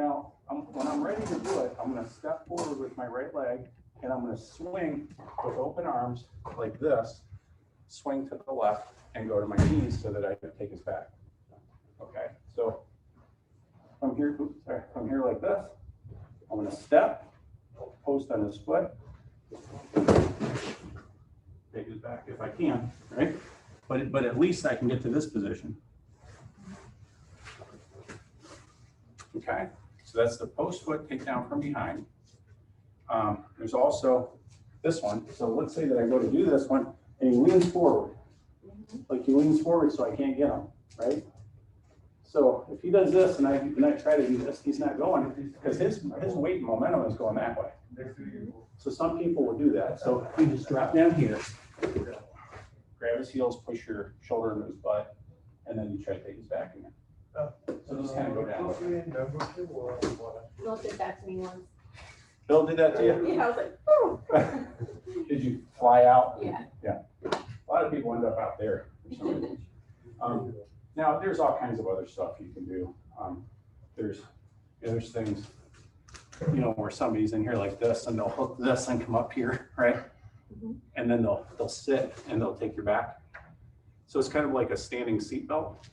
Now, when I'm ready to do it, I'm gonna step forward with my right leg and I'm gonna swing with open arms like this, swing to the left and go to my knees so that I can take his back. Okay, so from here, from here like this, I'm gonna step, post on his foot, take his back if I can, right? But at least I can get to this position. Okay, so that's the post foot takedown from behind. There's also this one. So let's say that I go to do this one and he leans forward. Like he leans forward so I can't get him, right? So if he does this and I try to do this, he's not going because his weight and momentum is going that way. So some people will do that. So you just drop down here, grab his heels, push your shoulder into his butt, and then you try to take his back again. So just kind of go down. Bill did that to me once. Bill did that to you? Yeah, I was like, oh. Did you fly out? Yeah. Yeah. A lot of people end up out there for some reason. Now, there's all kinds of other stuff you can do. There's things, where somebody's in here like this and they'll hook this and come up here, right? And then they'll sit and they'll take your back. So it's kind of like a standing seat belt.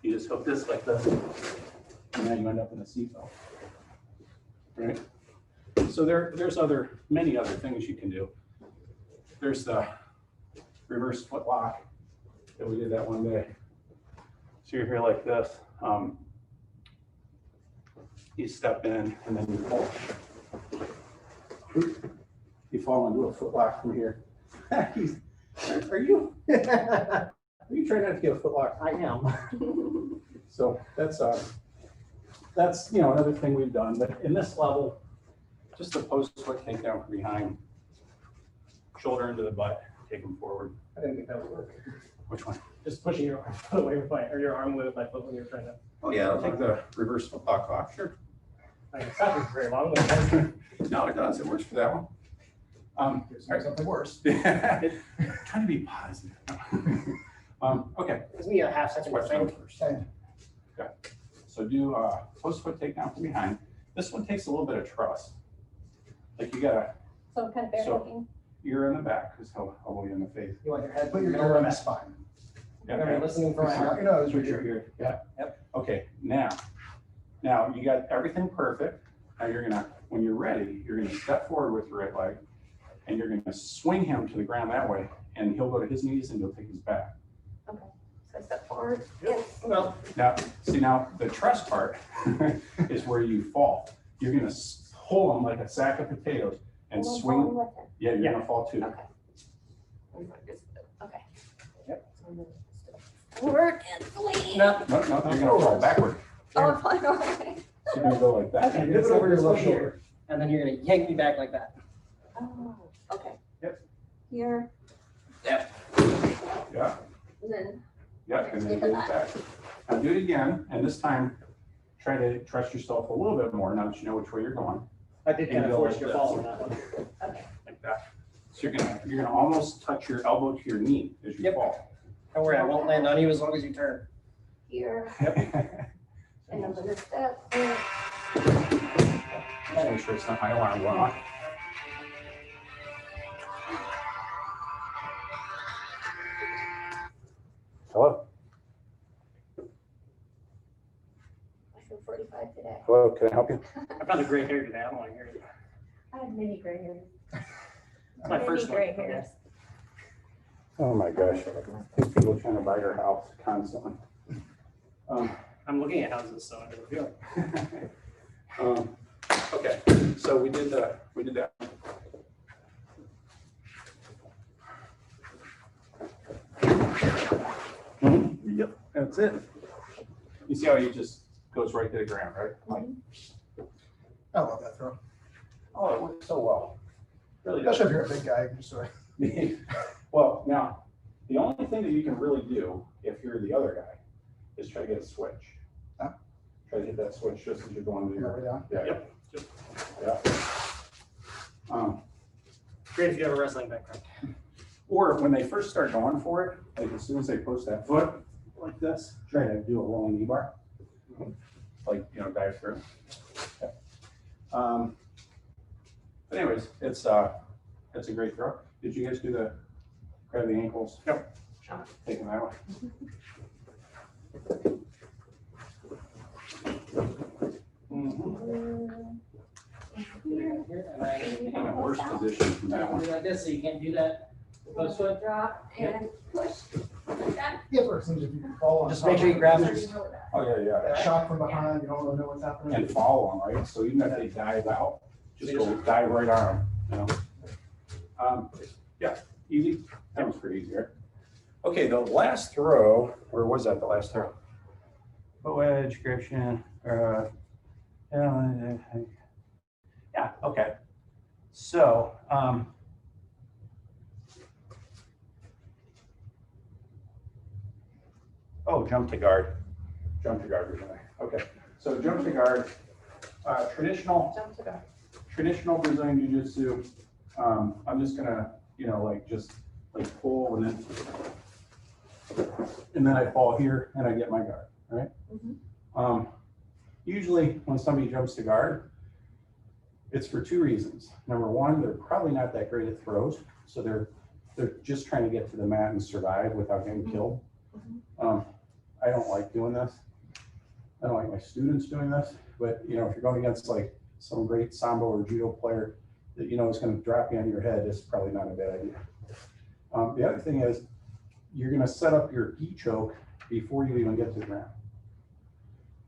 You just hook this like this, and then you end up in a seat belt, right? So there's many other things you can do. There's the reverse foot lock that we did that one day. So you're here like this. You step in and then you pull. You fall into a foot lock from here. Are you trying not to get a foot lock? I am. So that's another thing we've done. But in this level, just a post foot takedown from behind, shoulder into the butt, take them forward. I didn't think that would work. Which one? Just pushing your foot away with your arm away with my foot when you're trying to. Oh yeah, I'll take the reverse foot lock off. Sure. I can stop it very long, but No, it does. It works for that one. something worse. Trying to be positive. Okay. Gives me a half second to think. Okay. So do post foot takedown from behind. This one takes a little bit of trust. Like you gotta. So kind of bare looking. You're in the back, because he'll elbow you in the face. You want your head, Put your ear on the spine. Yeah, Are you listening for my heart? You know, it's Put your ear. Yeah. Yep. Okay. Now you got everything perfect. Now when you're ready, you're gonna step forward with your right leg, and you're gonna swing him to the ground that way, and he'll go to his knees and you'll take his back. Okay. So I step forward. Well, Now the trust part is where you fall. You're gonna pull him like a sack of potatoes and swing. Yeah, you're gonna fall too. Okay. Okay. Yep. So I'm gonna step forward and lean. no. No, you're gonna fall backward. Oh, I'm fine. Okay. So you're gonna go like that. Okay, dip it over your left shoulder, and then you're gonna yank me back like that. Oh, okay. Yep. Here, Yeah. and then. Yeah, and then go back. Now do it again, and this time try to trust yourself a little bit more now that you know which way you're going. I did kind of And go force like your this. fall on that one. Okay. Like that. So you're gonna almost touch your elbow to your knee as you Yep. fall. Don't worry, I won't land on you as long as you turn. Here, Yep. and I'm gonna step. And Just make sure it's not high alarm going off. Hello. I feel 45 today. Hello, can I help you? I found a gray hair today. I don't want to hear it. I have many gray hairs. It's my first one. Gray hairs. Oh my gosh, these people trying to buy your house constantly. I'm looking at houses, so I don't feel it. Okay, so we did that. Yep, that's it. You see how he just goes right to the ground, right? Like, I love that throw. oh, it works so well. Really does. Especially if you're a big guy, just so. Well, now, the only thing that you can really do if you're the other guy is try to get a switch. Huh? Try to get that switch just as you're going to Go your, down. yeah. Yep. Yeah. Great if you have a wrestling background. Or when they first start going for it, like as soon as they post that foot like this, try to do a rolling knee bar. like, dive through. Okay. But anyways, it's a great throw. Did you guys do the grab the ankles? Yep. Take them that way. In a worse position from that one. Like this, so you can't do that. Post foot. Drop and push. Like that. Yeah, but it seems if you fall on. Just top make sure you of it, grab So it. you know that. Oh, yeah. That shock from behind, you don't really know what's happening. And follow them, right? So even if they dive out, just go dive right on them, Yeah, easy. That was pretty easy, right? Okay, the last throw, or was that the last throw? Foot wedge, grip shin, yeah, okay. So, jump to guard. Jump to guard, Virginia. Okay, so jump to guard, traditional Jump to guard. traditional Brazilian Jiu-Jitsu, I'm just gonna, just pull and then I fall here and I get my guard, right? Usually when somebody jumps to guard, it's for two reasons. Number one, they're probably not that great at throws, so they're just trying to get to the mat and survive without getting killed. I don't like doing this. I don't like my students doing this, but if you're going against like some great Sambo or judo player that is going to drop you on your head, is probably not a bad idea. The other thing is you're going to set up your gi choke before you even get to the ground,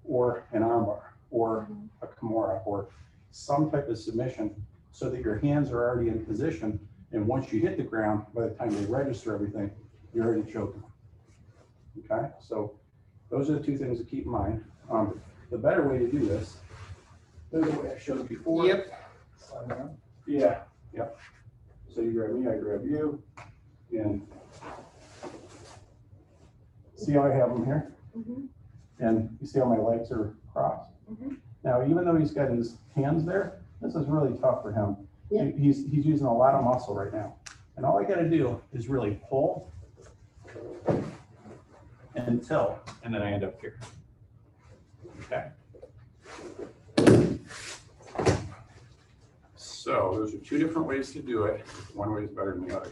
or an armbar, or a kimura, or some type of submission, so that your hands are already in position, and once you hit the ground, by the time they register everything, you're already choking. Okay, so those are the two things to keep in mind. The better way to do this, there's the way I showed before. Yep. Slide down. Yeah, yep. So you grab me, I grab you, and see how I have him here? And you see how my legs are crossed? Now, even though he's got his hands there, this is really tough for him. Yeah. He's using a lot of muscle right now. And all I gotta do is really pull and tilt, and then I end up here. Okay. So those are two different ways to do it. One way is better than the other.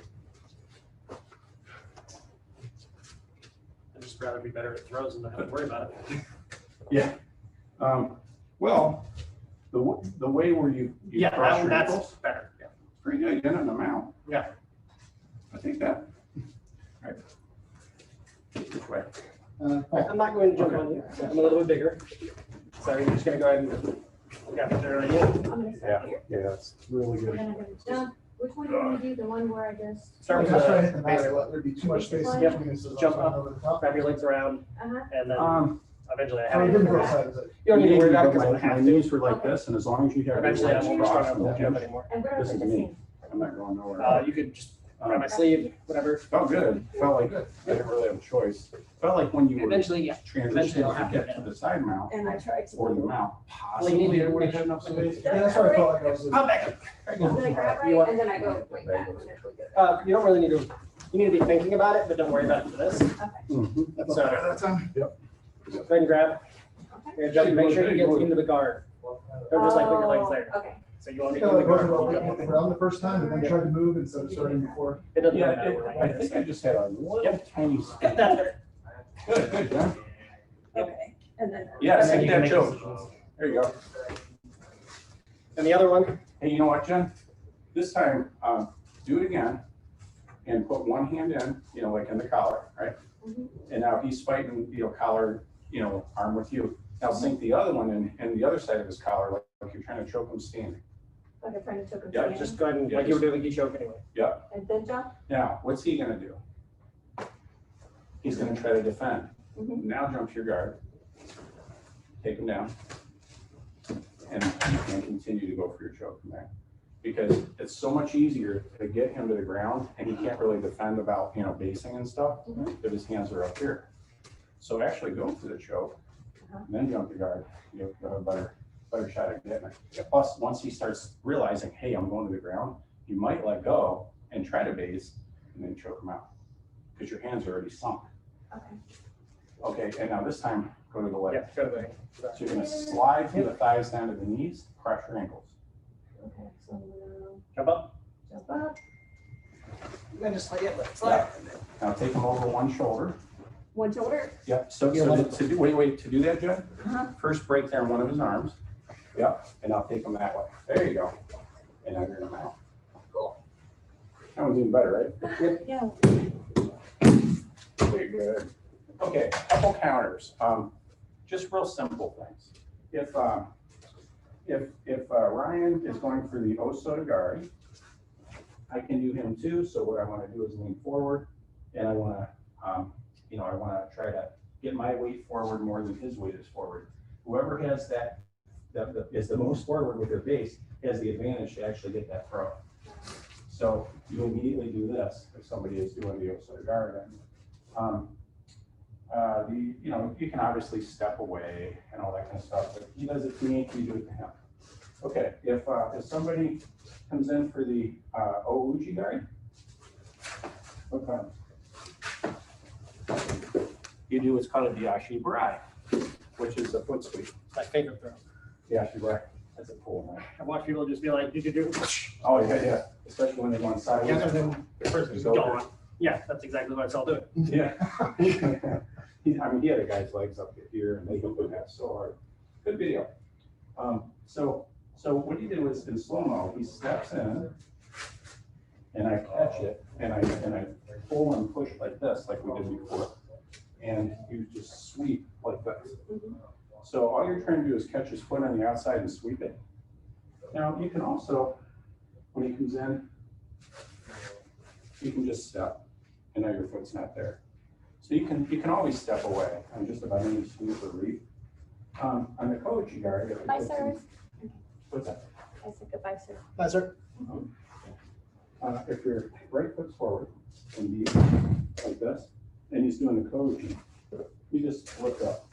I'd just rather be better at throws and not have to worry about it. Yeah. Well, the way where you cross your that's ankles, better. Yeah. pretty good. You're in the mount. Yeah. I think that. All right. This way. I'm not going to jump on you. I'm a little bit bigger. So you're just gonna go ahead and grab it there. Yeah. I'm gonna start here. Yeah, that's really good. And then I'm gonna jump. Which one do you want to do? The one where I just. Start with That's right, hit the the mat, basic. there'd be too much space in Yep. between, so Jump slide up. over the top. Wrap your legs around, and then eventually I I mean, have it didn't it. go outside, is it? You don't need to worry about it because I my, don't have my to. knees were like this, and as long as you have your Eventually I legs won't crossed struggle from to the jump hinge, anymore. And where this else is is the me. same? I'm not going nowhere. You could just grab my sleeve, whatever. Felt good. Felt like I didn't really have a choice. Felt like when you were Eventually, yeah. Eventually I'll transitioning have to to get to the side mount And I tried to. or the mount, Well, you need possibly to- you would have had enough space. Yeah, that's what I felt like I was. Pop back up. I'm gonna grab You want- right, and then I go like that. And it's good. You don't really need to, you need to be thinking about it, but don't worry about it for this. Mhm. That's So- better that time. Go ahead and grab. Okay. You're gonna jump, make sure you get into the guard. Don't just like put your legs there. Okay. So you want to Yeah, get in the both of guard. them, around the first time, and then tried to move instead of starting before. It doesn't Yeah, really matter. I think I just had a little tiny That's spin. better. Good, good, John. Okay. And then. Yeah, And then sink you can that make choke. decisions. There you go. And the other one, Hey, you know what, Jen? This time, do it again and put one hand in, like in the collar, right? And now he's fighting, collar, arm with you. Now sink the other one in the other side of his collar, like you're trying to choke him standing. Like I'm trying to choke him. Yeah, standing. just go ahead and, like you were doing, you choke anyway. And then jump. Now, what's he gonna do? He's gonna try to defend. Mhm. Now jump to your guard. Take him down. And you can continue to go for your choke from there. Because it's so much easier to get him to the ground, and he can't really defend about, basing and stuff, if his hands are up here. So actually go for the choke, and then jump to guard. You have a better shot at getting it. Plus, once he starts realizing, hey, I'm going to the ground, you might let go and try to base, and then choke him out. Because your hands are already sunk. Okay. Okay, and now this time, go to the leg. Yeah, go to the. So you're gonna slide from the thighs down to the knees, press your ankles. Okay, so I'm gonna Jump up. jump up. And then just slide, yeah, slide. Now take them over one shoulder. One shoulder. Yep, so to do that, Jen, first break there in one of his arms. Yep, and I'll take them that way. There you go. And now you're in a mount. Cool. That one's even better, right? Yeah. Very good. Okay, couple counters. Just real simple things. If Ryan is going for the Osotogari, I can do him too. So what I want to do is lean forward, and I want to, I want to try to get my weight forward more than his weight is forward. Whoever has that is the most forward with their base has the advantage to actually get that throw. So you immediately do this if somebody is doing the Osotogari. You can obviously step away and all that kind of stuff, but he does it to me, you do it to him. Okay, if somebody comes in for the Ouchi-gari, okay, you do what's called a Diashi-barai, which is a foot sweep. My favorite throw. Diashi-barai, that's a cool one. I watch people just be like, do. Oh, yeah, especially when they go inside. Yeah, and then the person's gone. Yeah, that's exactly what I saw do it. Yeah. He had a guy's legs up here and they go that so hard. Good video. So what he did was in slow-mo, he steps in and I catch it and I pull and push like this, like we did before. And you just sweep like this. So all you're trying to do is catch his foot on the outside and sweep it. Now you can also, when he comes in, you can just step and now your foot's not there. So you can always step away on just about any sweep or reap. On the Ouchi-gari. Bye, sir. What's that? I said goodbye, sir. Bye, sir. If your right foot's forward and deep like this, and he's doing the Koji, you just lift up.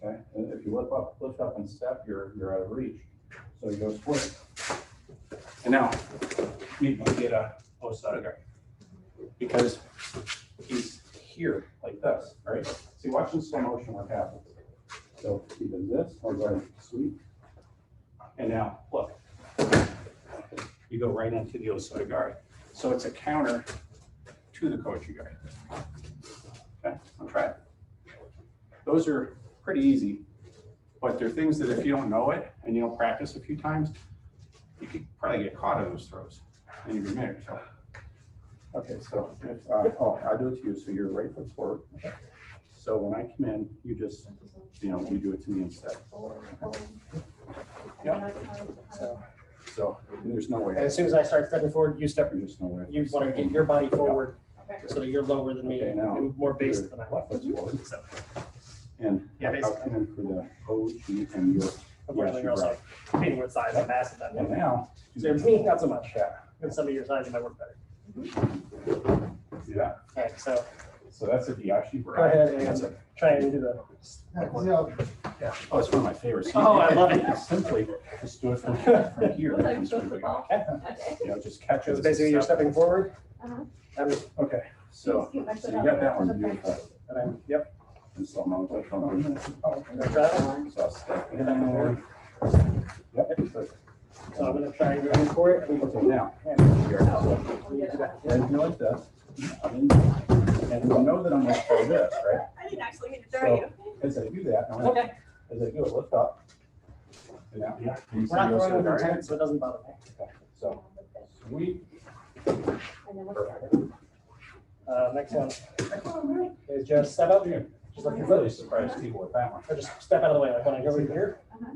Okay, and if you lift up and step, you're out of reach. So he goes forward. And now you can get a Osotogari because he's here like this, right? See, watch in slow motion what happens. So he does this, I'll go ahead and sweep. And now, look, you go right into the Osotogari. So it's a counter to the Ouchi-gari. Okay, I'll try it. Those are pretty easy, but they're things that if you don't know it and you don't practice a few times, you could probably get caught in those throws and you'd be mad yourself. Okay, so if, I'll do it to you. So your right foot's forward. Okay. So when I come in, you just, you do it to me instead. Yep. So there's no way. And as soon as I start stepping forward, you step. There's no way. You want to get your body forward so that you're lower than me Okay, now, and more base than I left foot's forward. So, And yeah, I'll come in for the OG and your. unfortunately, you're also competing with size and mass at that And point. now. So me, not so much. Yeah. With some of your size, it might work better. See that? All right, so So that's a Diashi. go ahead and try and do the. Yeah, Oh, it's one of my favorites. Oh, I love it. Simply just do it from here. and sweep it out. Okay. Just catch it. So basically, you're stepping forward. Uh-huh. Okay, so you got that one beautiful. And I'm, yep. And so I'm gonna touch on it. I'm gonna try it. So I'll step in. Yep. So I'm gonna try and go for it. Okay, now. Here. And you like this. And you know that I'm gonna throw this, right? I didn't actually mean to throw you. So as I do that, Okay. as I do it, lift up. And now, yeah. We're not throwing with intent, so it doesn't bother me. So sweep. And then what's that? Next one is just step up. Just like I'm your really foot. surprised people with that one. Or just step out of the way, like when I go over here. Uh-huh.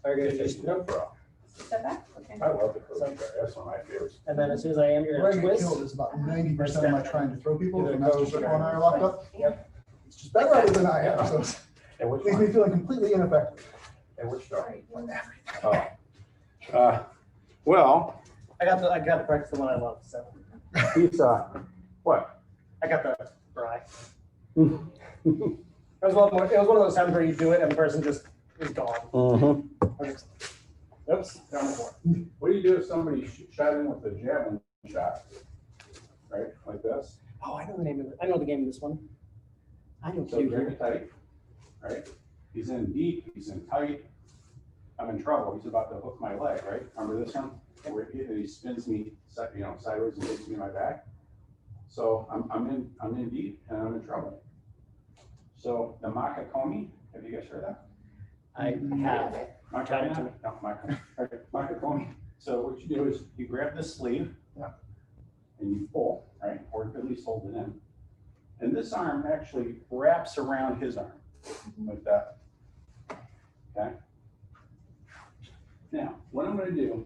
Very good. Just, No problem. Step back? Okay. I love the Coach. That's one of my favorites. and then as soon as I am, you're Where I gonna get twist. killed is about 90% of my trying to throw people, Either and that's go just for when I it. are locked up. Yep. It's just better at it than I am, so it And which leaves me one? feeling completely ineffective. And which dog? Sorry. Oh. Well, I got the practice the one I love. So he's, what? I got the Bri. It was one of those times where you do it and the person just is gone. Mm-hmm. I just, oops, they're on the floor. What do you do if somebody shot in with a javelin shot? Right, like this? Oh, I know the name of it. I know the game of this one. I know So grab it tight, right? He's in deep, he's in tight. I'm in trouble. He's about to hook my leg, right? Remember this one? Where he spins me, sideways and hits me in my back. So I'm in deep and I'm in trouble. So the makakomi, have you guys heard that? I have. Makakomi? No, makakomi. So what you do is you grab this sleeve, Yeah. and you pull, right? Or at least hold it in. And this arm actually wraps around his arm like that. Okay. Now, what I'm going to do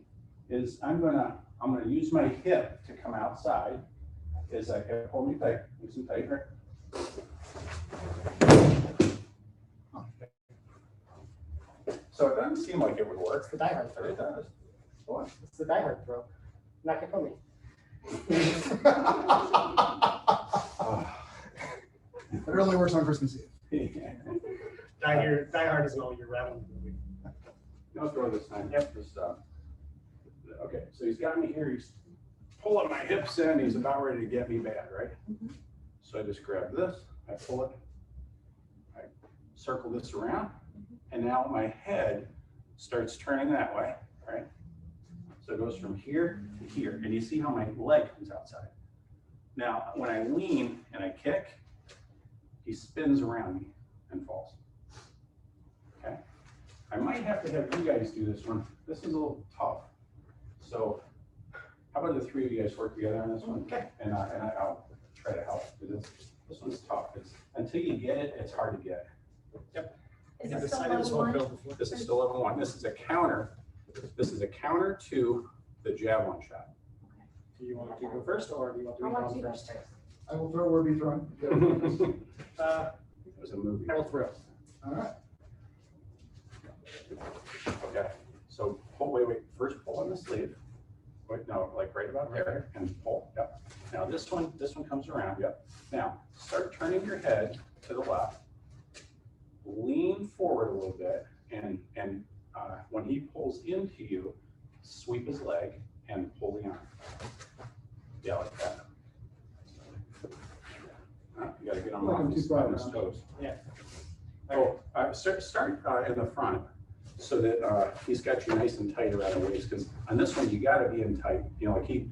is I'm going to use my hip to come outside. Is I hold me tight, nice and tight, right? So it doesn't seem like it would work. It's the diehard But it throw. does. What? It's the diehard throw. Nakakomi. It only works on Christmas Eve. Diehard is an all year round movie. No throw this time. Yep. Just, okay, so he's got me here. He's pulling my hips in. He's about ready to get me bad, right? So I just grab this. I pull it. I circle this around. And now my head starts turning that way, right? So it goes from here to here. And you see how my leg comes outside. Now, when I lean and I kick, he spins around me and falls. Okay. I might have to have you guys do this one. This is a little tough. So how about the three of you guys work together on this one? Okay. And I'll try to help with this. This one's tough. Until you get it, it's hard to get. Yep. Is I this decided level this whole one? build before. This is still level one. This is a counter. This is a counter to the javelin shot. Do you want to go first or do you want to I read want on you to first? first. I will throw where be thrown. It Uh, was a movie. I will throw. All right. Okay, so wait, first pull on the sleeve. Wait, no, like right about there and pull, yep. Now this one comes around, yep. Now, start turning your head to the left. Lean forward a little bit and when he pulls into you, sweep his leg and pull the arm. Yeah, like that. You gotta get him Like I'm on his too far on his around. toes. Yeah. Oh, start in the front so that he's got you nice and tight around the waist. Because on this one, you got to be in tight. You know, like you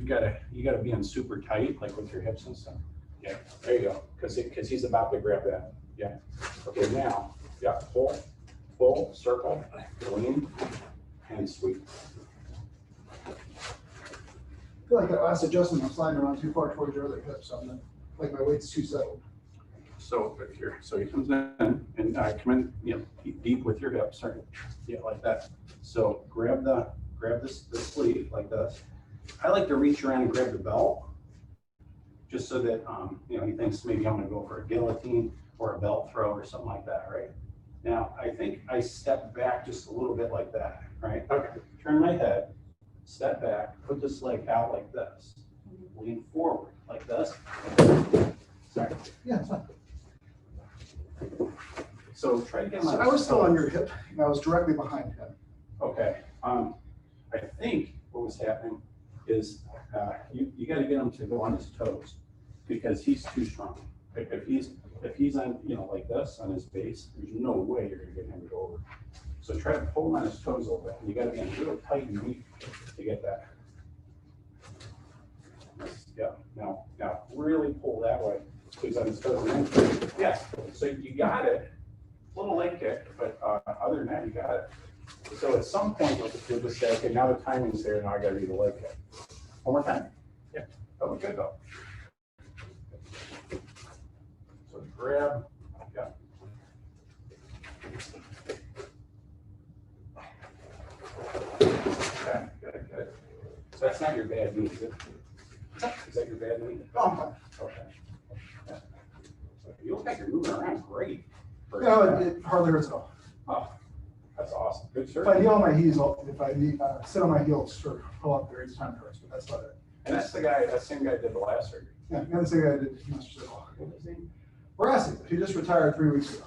got to be in super tight, like with your hips and stuff. Yeah, there you go. Because he's about to grab that. Yeah. Okay, now, yeah, pull, circle, lean, and sweep. I feel like that last adjustment, I'm sliding around too far towards your other hip, so I'm like my weight's too settled. So here, so he comes in and come in, deep with your hips, sorry, yeah, like that. So grab the sleeve like this. I like to reach around and grab the belt, just so that he thinks maybe I'm going to go for a guillotine or a belt throw or something like that, right? Now I think I step back just a little bit like that, right? Okay. Turn my head, step back, put this leg out like this, lean forward like this. Sorry. Yeah, it's fine. So try to get him So on I was his still on toes. your hip, and I was directly behind him. Okay, I think what was happening is you got to get him to go on his toes because he's too strong. If he's on like this on his base, there's no way you're gonna get him to go over. So try to pull him on his toes a little bit. You got to be real tight and deep to get that. Yeah. Now really pull that way. So he's on his toes. And then, yeah. So you got it. Little leg kick, but other than that, you got it. So at some point, you'll just say, okay, now the timing's there, now I gotta do the leg kick. One more time. Yeah. Oh, we're good though. So grab, yeah. Okay, good. So that's not your bad knee, is it? Is that your bad knee? Oh, I'm fine. Okay. Yeah. So you look like you're moving around great. No, it hardly hurts at all. Oh, that's awesome. Good If I surgery. kneel on my heels, if I sit on my heels or pull up, there is time it hurts, but that's about it. And that's the guy, that same guy did the last surgery. Yeah, the other thing I did, he must have What was his name? Brassy, he just retired 3 weeks ago.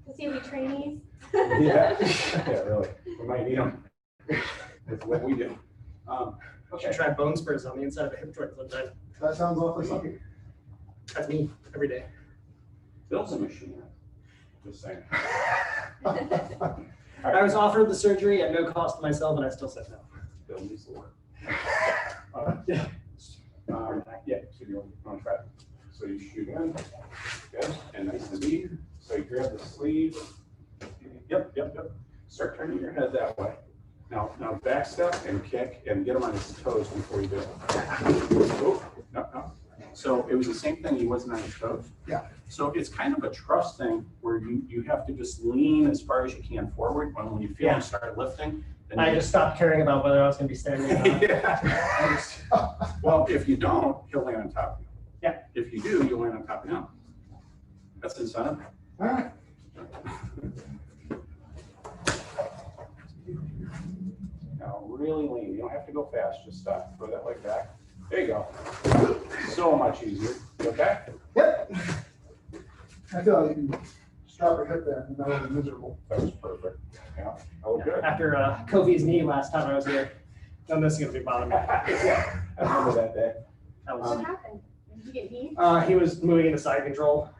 Does he have any trainees? Yeah, yeah, really. We might need him. That's what we do. Should try bone spurs on the inside of a hip joint sometime. That sounds awfully lucky. That's me every day. Bill's a machine. Just saying. I was offered the surgery at no cost to myself, and I still said no. Bill needs to work. Yeah. Yeah, so you want to try it. So you shoot in, good, and nice and deep. So you grab the sleeve. Yep. Start turning your head that way. Now back step and kick and get him on his toes before you do it. Oh, no. So it was the same thing, he wasn't on his toes. Yeah. So it's kind of a trust thing where you have to just lean as far as you can forward. When you feel him start lifting, then I just stopped caring about whether I was going to be standing or not. Yeah. Well, if you don't, he'll land on top of you. Yeah. If you do, you'll land on top of him. That's incentive. All right. Now, really lean. You don't have to go fast. Just stop. Throw that leg back. There you go. So much easier. You okay? Yep. I feel like you can just drop your hip there and that would be miserable. That was perfect. Yeah. That was good. After Kofi's knee last time I was here, none of this is going to be bothering me. Yeah. I remember that day. That What was, happened? Did you get beat? he was moving into side control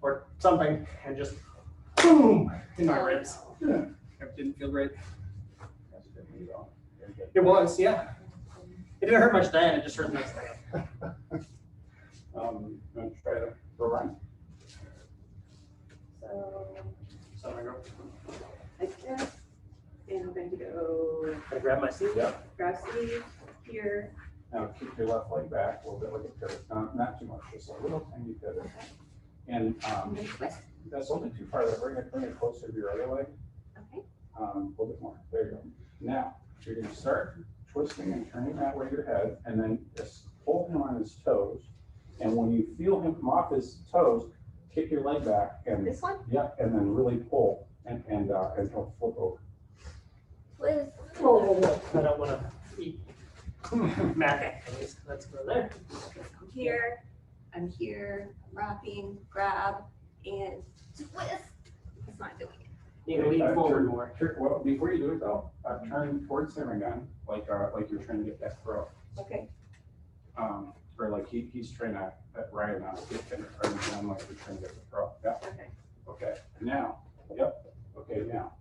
or something, and just boom in my ribs. Yeah. It didn't feel great. That's good. You go. Very good. It was, yeah. It didn't hurt much then. It just hurt the next day. You want to try to go run? So, So I go. like this, and I'm going to go I grab my seat. Yep. grab sleeve here. Now keep your left leg back a little bit like a pivot. Not too much, just a little tiny pivot. And And then twist. that's a little bit too far. Bring it closer to your other leg. Okay. A little bit more. There you go. Now, you're going to start twisting and turning that way your head, and then just hold him on his toes. And when you feel him come off his toes, kick your leg back and This one? yep, and then really pull and he'll flip over. Twist. Whoa, whoa, whoa. I don't want to eat macaroni. Let's go there. I'm here. I'm here. I'm wrapping. Grab and twist. It's not doing it. You can lean forward more. Well, before you do it though, turn towards him again, like you're trying to get that throw. Okay. Or like he's trying to, Ryan, get him down like you're trying to get the throw. Yeah. Okay. Okay. Now, yep. Okay. Now,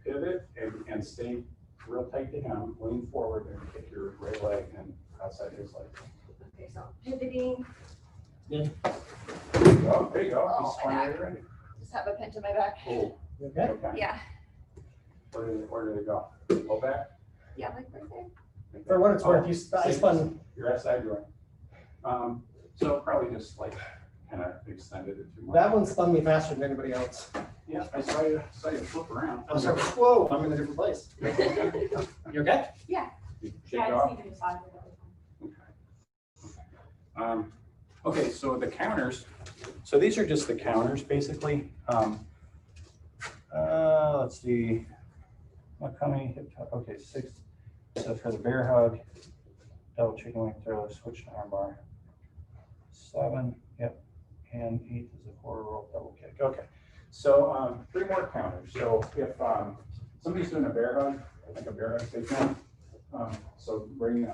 pivot and stay real tight to him. Lean forward and kick your right leg and outside his leg. Okay. So pivoting. There you go. There you go. Oh, He's my finally back. ready. Just have a pinch in my back. Oh. You okay? Okay. Yeah. Where did it go? Go back. Yeah, like right there. For what it's worth, I spun. Your SI joint. So probably just like kind of extended it too much. That one spun me faster than anybody else. Yeah, I saw you flip around. I was like, whoa, I'm in a different place. You okay? Yeah. You shake Yeah, it I off? just need to massage it. Okay. Okay, so the counters, so these are just the counters basically. Let's see. Coming hip top, okay, 6. So for the bear hug, double chicken wing throw, switch to arm bar. 7, yep. And 8 is a forward roll double kick. Okay. So 3 more counters. So if somebody's doing a bear hug, like a bear hug takedown, so bring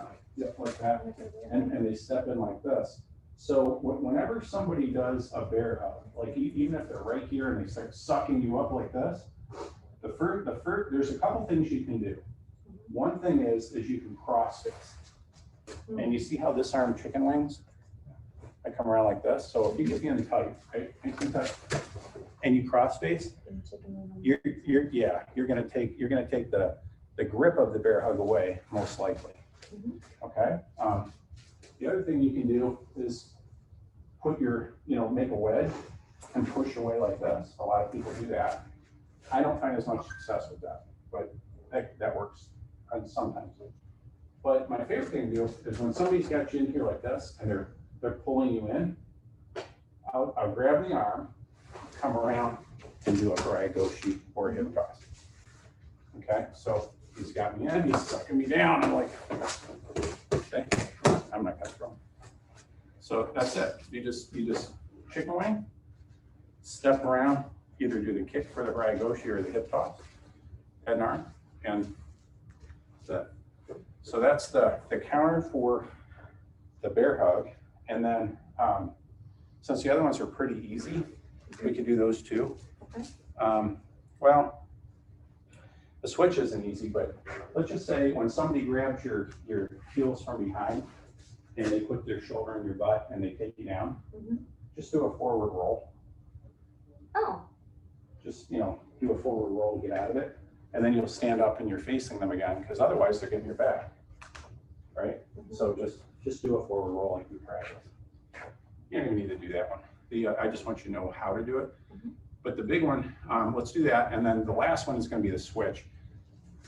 like that, and they step in like this. So whenever somebody does a bear hug, like even if they're right here and they start sucking you up like this, the first, there's a couple things you can do. One thing is you can cross face. And you see how this arm chicken wings? I come around like this. So if you get in tight, right? And you cross face, you're gonna take the grip of the bear hug away, most likely. Okay. The other thing you can do is put your, make a wedge and push away like this. A lot of people do that. I don't find as much success with that, but that works sometimes. But my favorite thing to do is when somebody's got you in here like this and they're pulling you in, I'll grab the arm, come around and do a Braigoshi or a hip toss. Okay, so he's got me in, he's sucking me down. I'm like, okay, I'm not gonna throw him. So that's it. You just chicken wing, step around, either do the kick for the Braigoshi or the hip toss, head and arm, and that's it. So that's the counter for the bear hug. And then since the other ones are pretty easy, we could do those too. Okay. Well, the switch isn't easy, but let's just say when somebody grabs your heels from behind and they put their shoulder in your butt and they take you down, just do a forward roll. Oh, Just, you know, do a forward roll to get out of it. And then you'll stand up and you're facing them again, because otherwise they're getting your back, right? So just do a forward roll like we practice. You don't even need to do that one. I just want you to know how to do it. But the big one, let's do that. And then the last one is going to be the switch.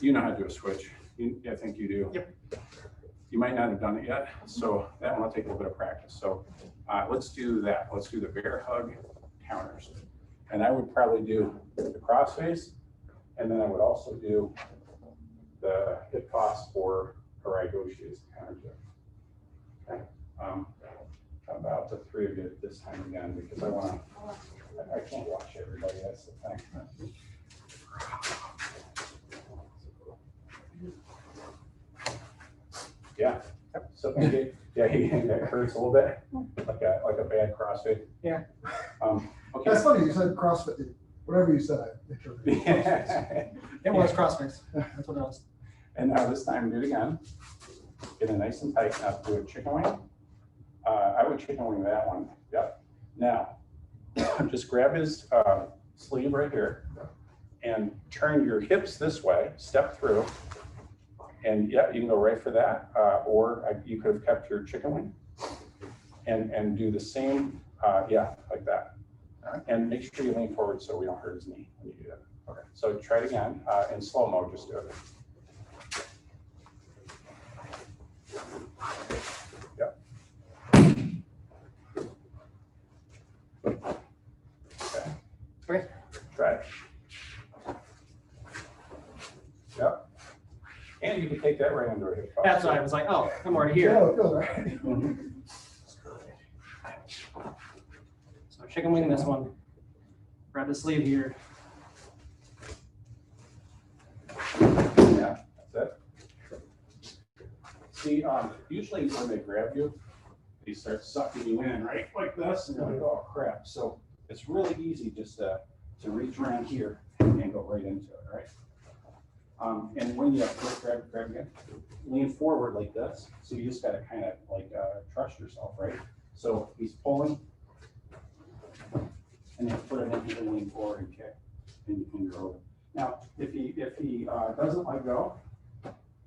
You know how to do a switch. I think you do. Yep. You might not have done it yet. So that one will take a little bit of practice. So let's do that. Let's do the bear hug counters. And I would probably do the cross face. And then I would also do the hip toss or Haragoshi as a counter to. Okay. How about the three of you this time again, because I can't watch everybody, that's the thing. Yeah, so yeah, it hurts a little bit, like a bad CrossFit. Yeah. Okay. That's funny, you said CrossFit, whatever you said, I interpreted. It was CrossFit. That's what it was. And now this time, do it again. Get it nice and tight. Now do a chicken wing. I would chicken wing that one. Yep. Now, just grab his sleeve right here and turn your hips this way, step through. And yeah, you can go right for that. Or you could have kept your chicken wing and do the same, yeah, like that. And make sure you lean forward so we don't hurt his knee when you do that. Okay, so try it again. In slow-mo, just do it. Yep. Okay. Try it. Yep. And you can take that right under a hip toss. That's why I was like, oh, I'm already Yeah, here. it feels right. Mhm. So chicken wing this one. Grab the sleeve here. Yeah, that's it. See, usually when they grab you, they start sucking you in, right? Like this, and you're like, oh crap. So it's really easy just to reach around here and go right into it, right? And when you grab again, lean forward like this. So you just got to kind of like trust yourself, right? So he's pulling, and then put it in, you can lean forward and kick, and you're over. Now, if he doesn't let go,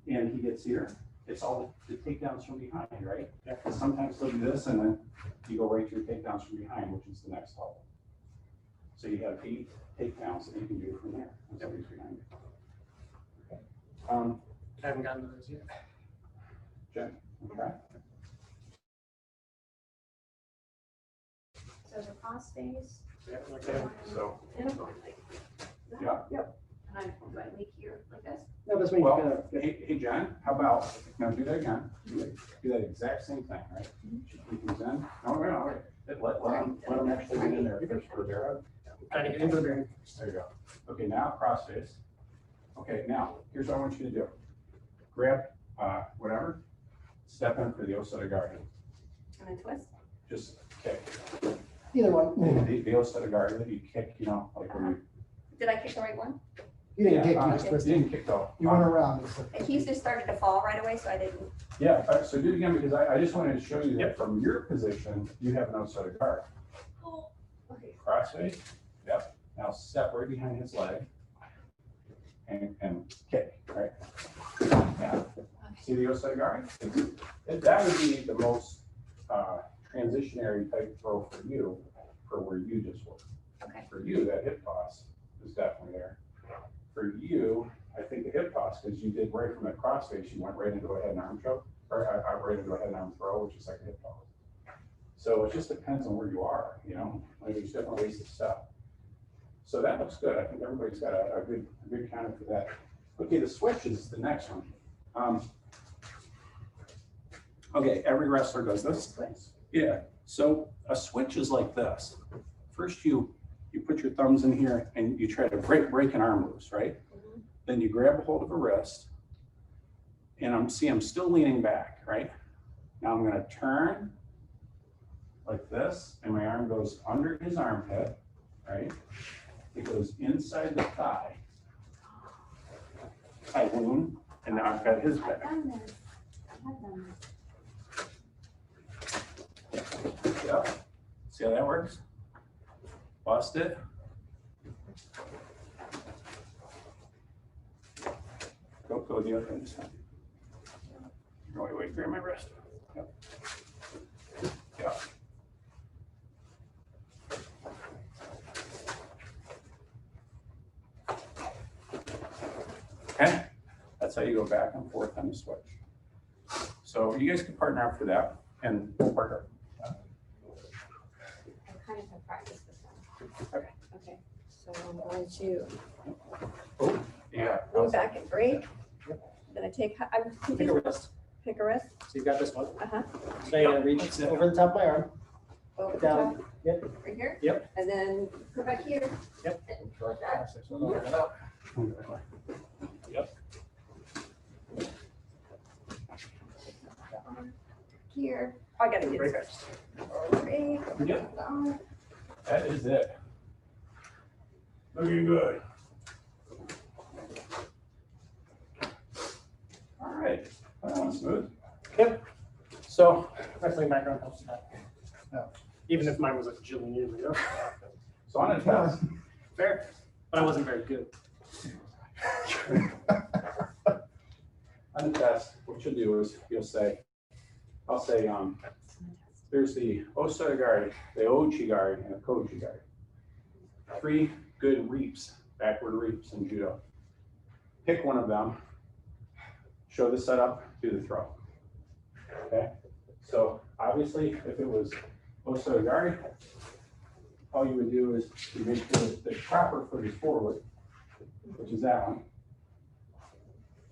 and he gets here, it's all the takedowns from behind, right? Yeah. Sometimes they'll do this, and then you go right through takedowns from behind, which is the next level. So you have 8 takedowns that you can do from there. That's what he's behind you. Okay. I haven't gotten to those yet. Jen, okay. so the cross face. Yeah, like Okay, that. so, And I'm going like that. yeah. Yep. And do I leak here like this? No, this one you Well, gotta. hey, Jen, how about, now do that again. Do that exact same thing, right? He comes in. No, wait. Let him actually get in there first for bear hug. Trying to get into the bearing. There you go. Okay, now cross face. Okay, now, here's what I want you to do. Grab whatever, step in for the Osada guard. And then twist. Just kick. Either one. The Osada guard that you kick, you know, like when you. Did I kick the right one? You didn't kick, you Yeah, just you twisted. didn't kick though. You went around. It's like- He's just started to fall right away, so I didn't. Yeah, so do it again because I just wanted to show you that from your position, you have an Osada guard. Oh, okay. Cross face, yep. Now step right behind his leg and kick, right? Yeah. See the Osada guard? That would be the most transitionary type throw for you, for where you just were. Okay. For you, that hip toss is definitely there. For you, I think the hip toss, because you did right from that cross face, you went right into a head and arm choke, or right into a head and arm throw, which is like a hip toss. So it just depends on where you are, you know, like there's different ways to step. So that looks good. I think everybody's got a good counter for that. Okay, the switch is the next one. Okay, every wrestler does this. Yeah, so a switch is like this. First you put your thumbs in here and you try to break an arm loose, right? Then you grab a hold of a wrist And I'm still leaning back, right? Now I'm gonna turn like this, and my arm goes under his armpit, right? It goes inside the thigh. I wound, and now I've got his I've back. done this. I've done this. Yep. See how that works? Bust it. Go the other end this time. Wait, grab my wrist. Yep. Yep. Okay, that's how you go back and forth on the switch. So you guys can partner up for that and we'll partner. I kind of have practiced this one. Okay. Okay, so I'm going to Oh, yeah. move back and break. Then I take, I'm Pick a wrist. pick a wrist. So you've got this one. Uh-huh. So you're gonna reach That's it. over the top of my arm. Over the Down. top. Yep. Right here. Yep. And then go back here. Yep. And go like that. Yep. Here. Oh, I gotta get Break. this first. Break. Yep. Down. That is it. Looking good. All right, that one's smooth. Yep. So, Wrestling background helps that. Yeah. Even if mine was like a jillion years ago. so on a test. Fair. But I wasn't very good. On the test, what you'll do is you'll say, I'll say, there's the Osada guard, the Ochi guard, and the Koji guard. 3 good reaps, backward reaps in judo. Pick one of them, show the setup, do the throw. Okay? So obviously, if it was Osada guard, all you would do is you make sure that the proper foot is forward, which is that one.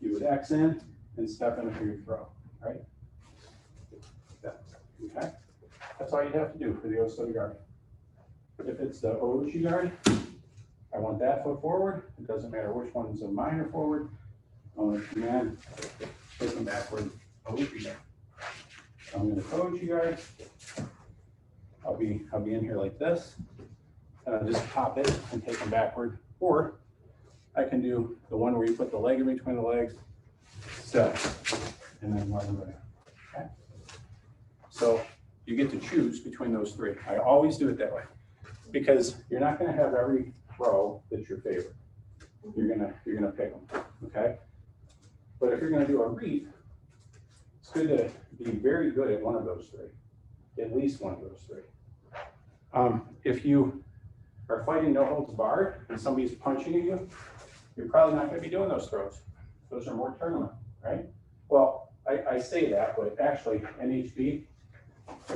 You would X in and step in for your throw, right? Okay? That's all you have to do for the Osada guard. If it's the Ochi guard, I want that foot forward. It doesn't matter which one's a minor forward. I want to command, take them backward, Ochi guard. I'm going to Ochi guard. I'll be in here like this. And I'll just pop it and take them backward. Or I can do the one where you put the leg in between the legs, step, and then run away. Okay? So you get to choose between those 3. I always do it that way because you're not going to have every throw that's your favorite. You're gonna pick them, okay? But if you're going to do a reap, it's good to be very good at one of those 3, at least one of those 3. If you are fighting no holds barred and somebody's punching at you, you're probably not going to be doing those throws. Those are more tournament, right? Well, I say that, but actually NHB,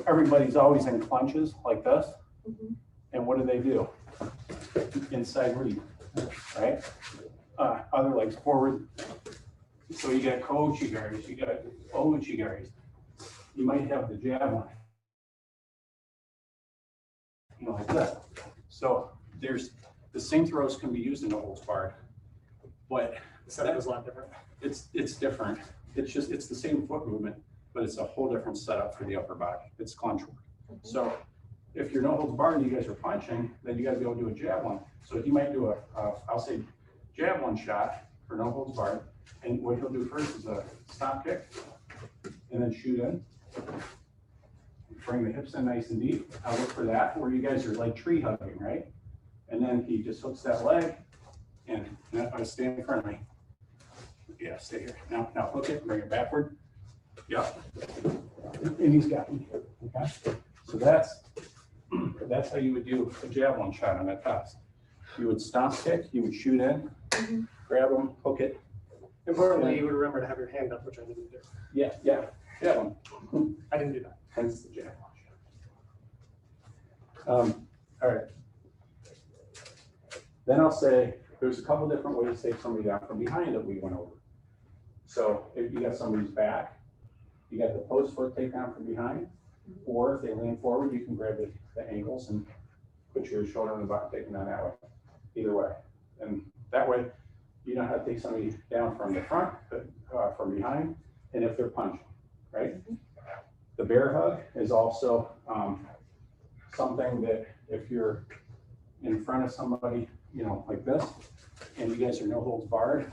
everybody's always in clinches like this. Mhm. And what do? Inside read, right? Other legs forward. So you got Kochi guards, you got Ochi guards. You might have the jab one. Like that. So there's the same throws can be used in the holds barred, but The setup is a lot different. it's different. It's the same foot movement, but it's a whole different setup for the upper body. It's clinch work. So if you're no holds barred and you guys are punching, then you got to be able to do a jab one. So he might do I'll say jab one shot for no holds barred, and what he'll do first is a stop kick, and then shoot in. Bring the hips in nice and deep. I'll look for that where you guys are like tree hugging, right? And then he just hooks that leg, and I stand in front of me. Yeah, stay here. Now hook it, bring it backward. Yeah. And he's got me. Okay. So that's how you would do a javelin shot on that toss. You would stomp kick, you would shoot in, grab them, hook it. Importantly, you would remember to have your hand up, which I didn't do. Yeah, javelin. I didn't do that. Hence the javelin shot. All right. Then I'll say there's a couple different ways to take somebody down from behind that we went over. So if you got somebody's back, you got the post foot takedown from behind, or if they lean forward, you can grab the ankles and put your shoulder on the butt, take them down that way. Either way. And that way, you know how to take somebody down from the front, from behind, and if they're punching, right? The bear hug is also something that if you're in front of somebody, you know, like this, and you guys are no holds barred,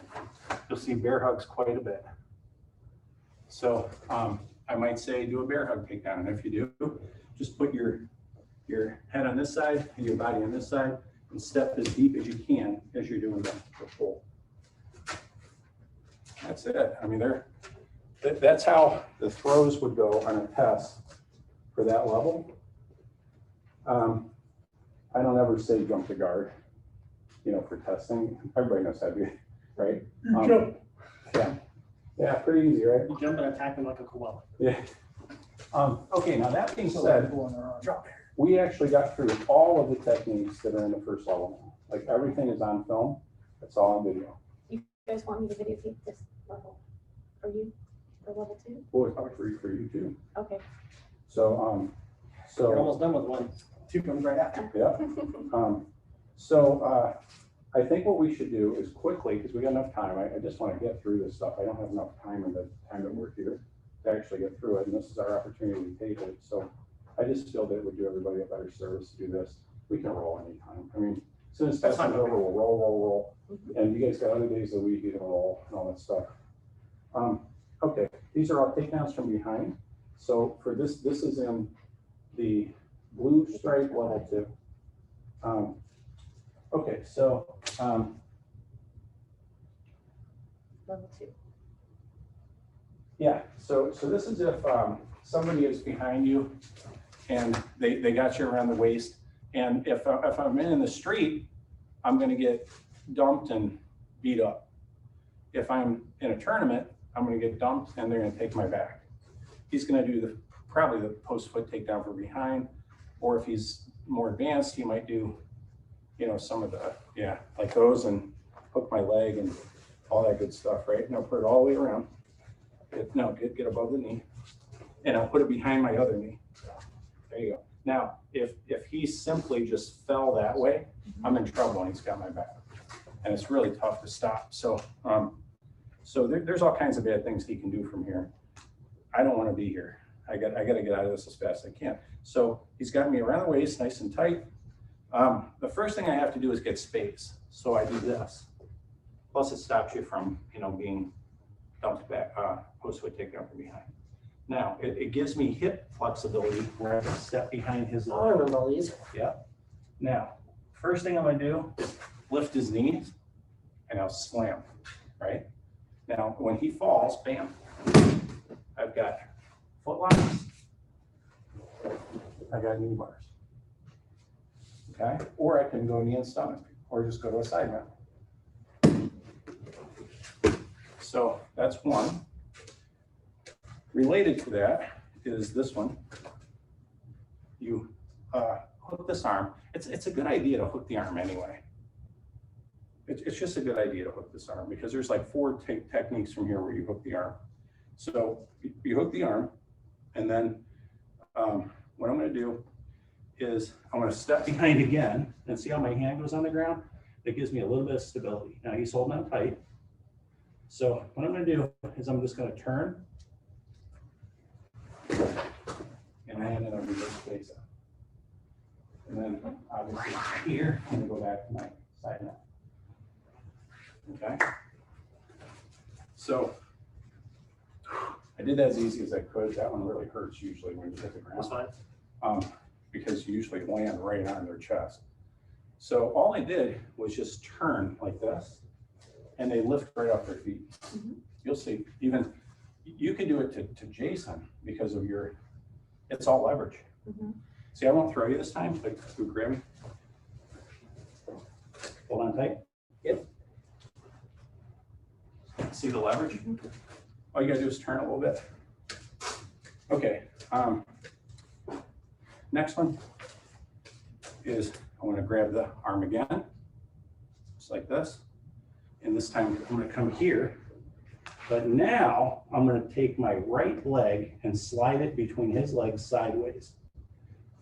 you'll see bear hugs quite a bit. So I might say do a bear hug takedown, and if you do, just put your head on this side and your body on this side, and step as deep as you can as you're doing the pull. That's it. I mean, that's how the throws would go on a test for that level. I don't ever say jump to guard, you know, for testing. Everybody knows how to do it, right? Jump. Yeah, pretty easy, right? You jump and attack them like a koala. Yeah. Okay, now that being So said, people on their arm. Drop. we actually got through all of the techniques that are in the first level. Like everything is on film. It's all on video. You guys want me to videotape this level for you, for level 2? Well, it's probably free for you too. Okay. So, You're almost done with one. 2 comes right after. yeah. I think what we should do is quickly, because we got enough time, I just want to get through this stuff. I don't have enough time in the time that we're here to actually get through it, and this is our opportunity to take it. So I just feel that it would do everybody a better service to do this. We can roll anytime. I mean, as soon as That's testing's fine. over, we'll roll. And you guys got other days of the week you can roll and all that stuff. Okay, these are all takedowns from behind. So for this is in the blue stripe level 2. Okay, so Level 2. yeah, so this is if somebody is behind you and they got you around the waist, and if I'm in the street, I'm going to get dumped and beat up. If I'm in a tournament, I'm going to get dumped and they're going to take my back. He's going to do probably the post foot takedown from behind, or if he's more advanced, he might do, you know, some of the, yeah, like those, and hook my leg and all that good stuff, right? Now put it all the way around. Get above the knee, and I'll put it behind my other knee. There you go. Now, if he simply just fell that way, I'm in trouble and he's got my back, and it's really tough to stop. So, there's all kinds of bad things he can do from here. I don't want to be here. I got to get out of this as fast as I can. So he's got me around the waist, nice and tight. The first thing I have to do is get space. So I do this. Plus it stops you from, you know, being dumped back, post foot takedown from behind. Now, it gives me hip flexibility where I can step behind his I leg. remember all these. Yeah. Now, first thing I'm going to do is lift his knees and I'll slam, right? Now, when he falls, bam, I've got foot locks, I got knee bars. Okay, or I can go knee and stomach, or just go to a side mount. So that's one. Related to that is this one. You hook this arm. It's a good idea to hook the arm anyway. It's just a good idea to hook this arm, because there's like 4 techniques from here where you hook the arm. So you hook the arm, and then what I'm going to do is I'm going to step behind again, and see how my hand goes on the ground? That gives me a little bit of stability. Now he's holding on tight. So what I'm going to do is I'm just going to turn and land in a reverse face up. And then obviously here, I'm going to go back to my side now. Okay. So I did that as easy as I could. That one really hurts usually when you hit the ground. That's fine. Because you usually land right on their chest. So all I did was just turn like this, and they lift right off their feet. You'll see, even you can do it to Jason because of it's all leverage. See, I won't throw you this time, like you grab me. Hold on tight. Yep. See the leverage? All you gotta do is turn a little bit. Okay. Next one is I want to grab the arm again, just like this. And this time I'm going to come here. But now I'm going to take my right leg and slide it between his legs sideways,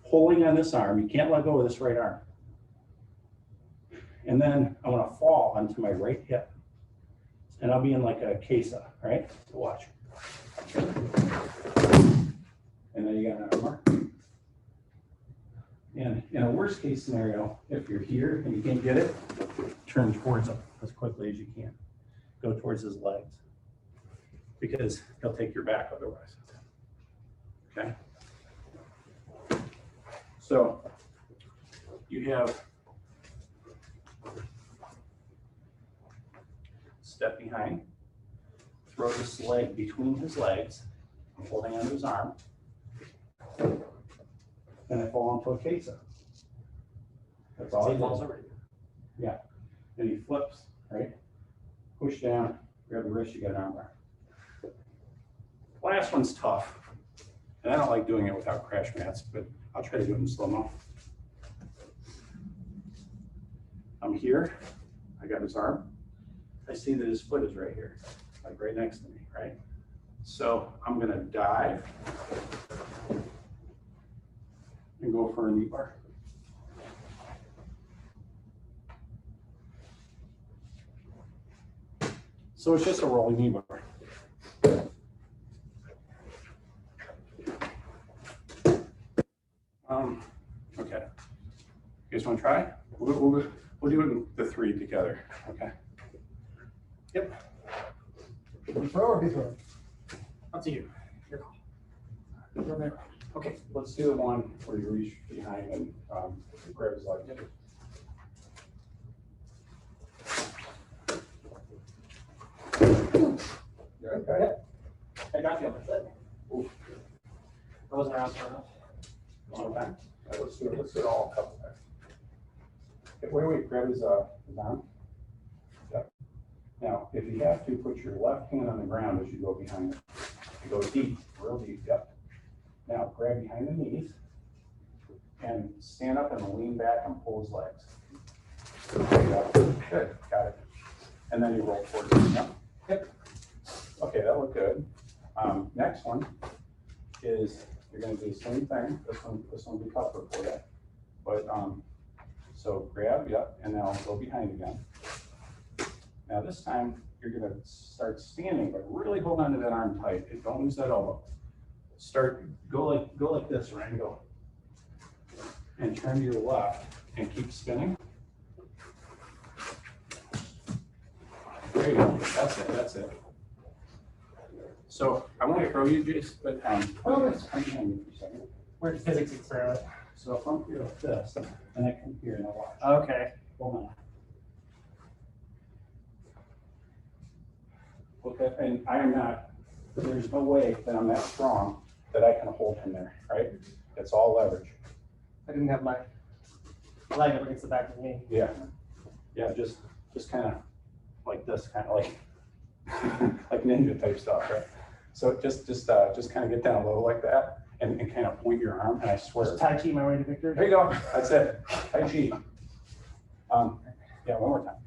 pulling on this arm. You can't let go of this right arm. And then I want to fall onto my right hip. And I'll be in like a quesa, right? So watch. And then you got an arm bar. And in a worst case scenario, if you're here and you can't get it, turn towards him as quickly as you can. Go towards his legs. Because he'll take your back otherwise. Okay? So you have step behind, throw this leg between his legs, holding onto his arm, and I fall into a queso. That's all he does. Yeah, and he flips, right? Push down, grab the wrist, you got an arm bar. Last one's tough, and I don't like doing it without crash mats, but I'll try to do it in slow-mo. I'm here, I got his arm. I see that his foot is right here, like right next to me, right? So I'm gonna dive and go for a knee bar. So it's just a rolling knee bar. Okay. You guys want to try? We'll do it in the three together. Okay. Yep. Be throw or be thrown? Up to you. Your call. Okay. Let's do the one where you reach behind and grab his leg. Okay. I got you. Oof. I wasn't around for enough. One more time. All right, let's do it all a couple times. Okay, wait, grab his arm. Yep. Now, if you have to, put your left hand on the ground as you go behind it. You go deep, real deep, yep. Now, grab behind the knees and stand up and lean back and pull his legs. Good, got it. And then you roll forward. Yep. Yep. Okay, that looked good. Next one is you're going to do the same thing. This one will be tougher for you. But so grab, yep, and now go behind again. Now this time you're going to start standing, but really hold on to that arm tight. Don't lose that elbow. Go like this, right? Go and turn to your left and keep spinning. There you go. That's it. That's it. So I want to throw you, Jace, but let's come behind me for a second. Where's physics experiment? So if I'm here like this, and I come here and I watch. Okay. Hold on. Okay, and I am not. There's no way that I'm that strong that I can hold him there, right? It's all leverage. I didn't have my leg up against the back of me. Yeah. Yeah, just kind of like this, kind of like like ninja type stuff, right? So just kind of get down low like that and kind of point your arm, and I swear. Just Tai Chi my way to victory. There you go. That's it. Tai Chi. Yeah, one more time.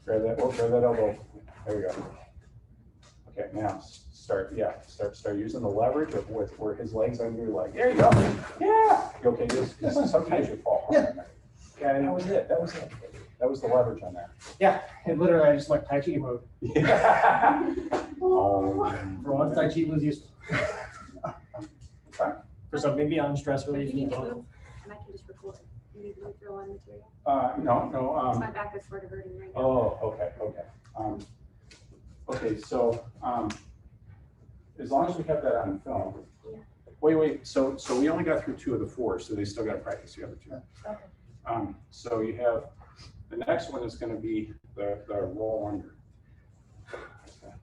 Grab that elbow. There you go. Okay, now start using the leverage of where his legs under your leg. There you go. Yeah. Okay, just sometimes you fall hard on there. Yeah, and that was it. That was the leverage on there. Yeah, and literally I just like Tai Chi mode. Yeah. For once, Tai Chi was useful. Okay. For something beyond stress If relief. you need to move, and I can just record. You need to throw on material. No. My back is sort of hurting right now. Oh, okay. Okay, so as long as we have that on film. Yeah. Wait. So we only got through 2 of the 4, so they still got to practice the other 2. Okay. So you have the next one is going to be the roll under. Okay.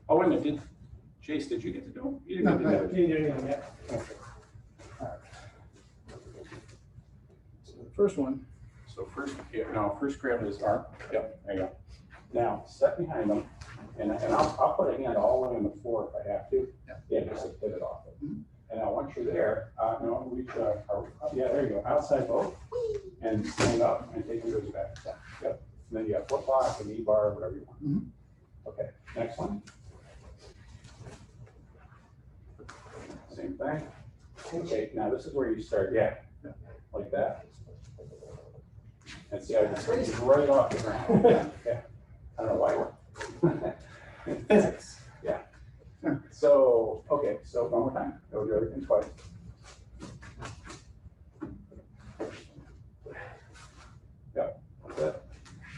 Oh, wait a minute. Jace, did you get to do it? You didn't get to do it. You didn't do anything yet. Okay. All right. So the first one, So first grab his arm. Yep, there you go. Now set behind him, and I'll put a hand all the way on the floor if I have to. Yeah, just to hit it off. And now once you're there, reach. Yeah, there you go. Outside both, and stand up and take your toes back. Yep. And then you have foot lock, a knee bar, whatever you want. Okay. Next one. Same thing. Okay. Now this is where you start. Yeah. Like that. And see, I just right off the ground. Yeah. I don't know why Physics. So, okay, so one more time. Go do everything twice. Yep, that's it.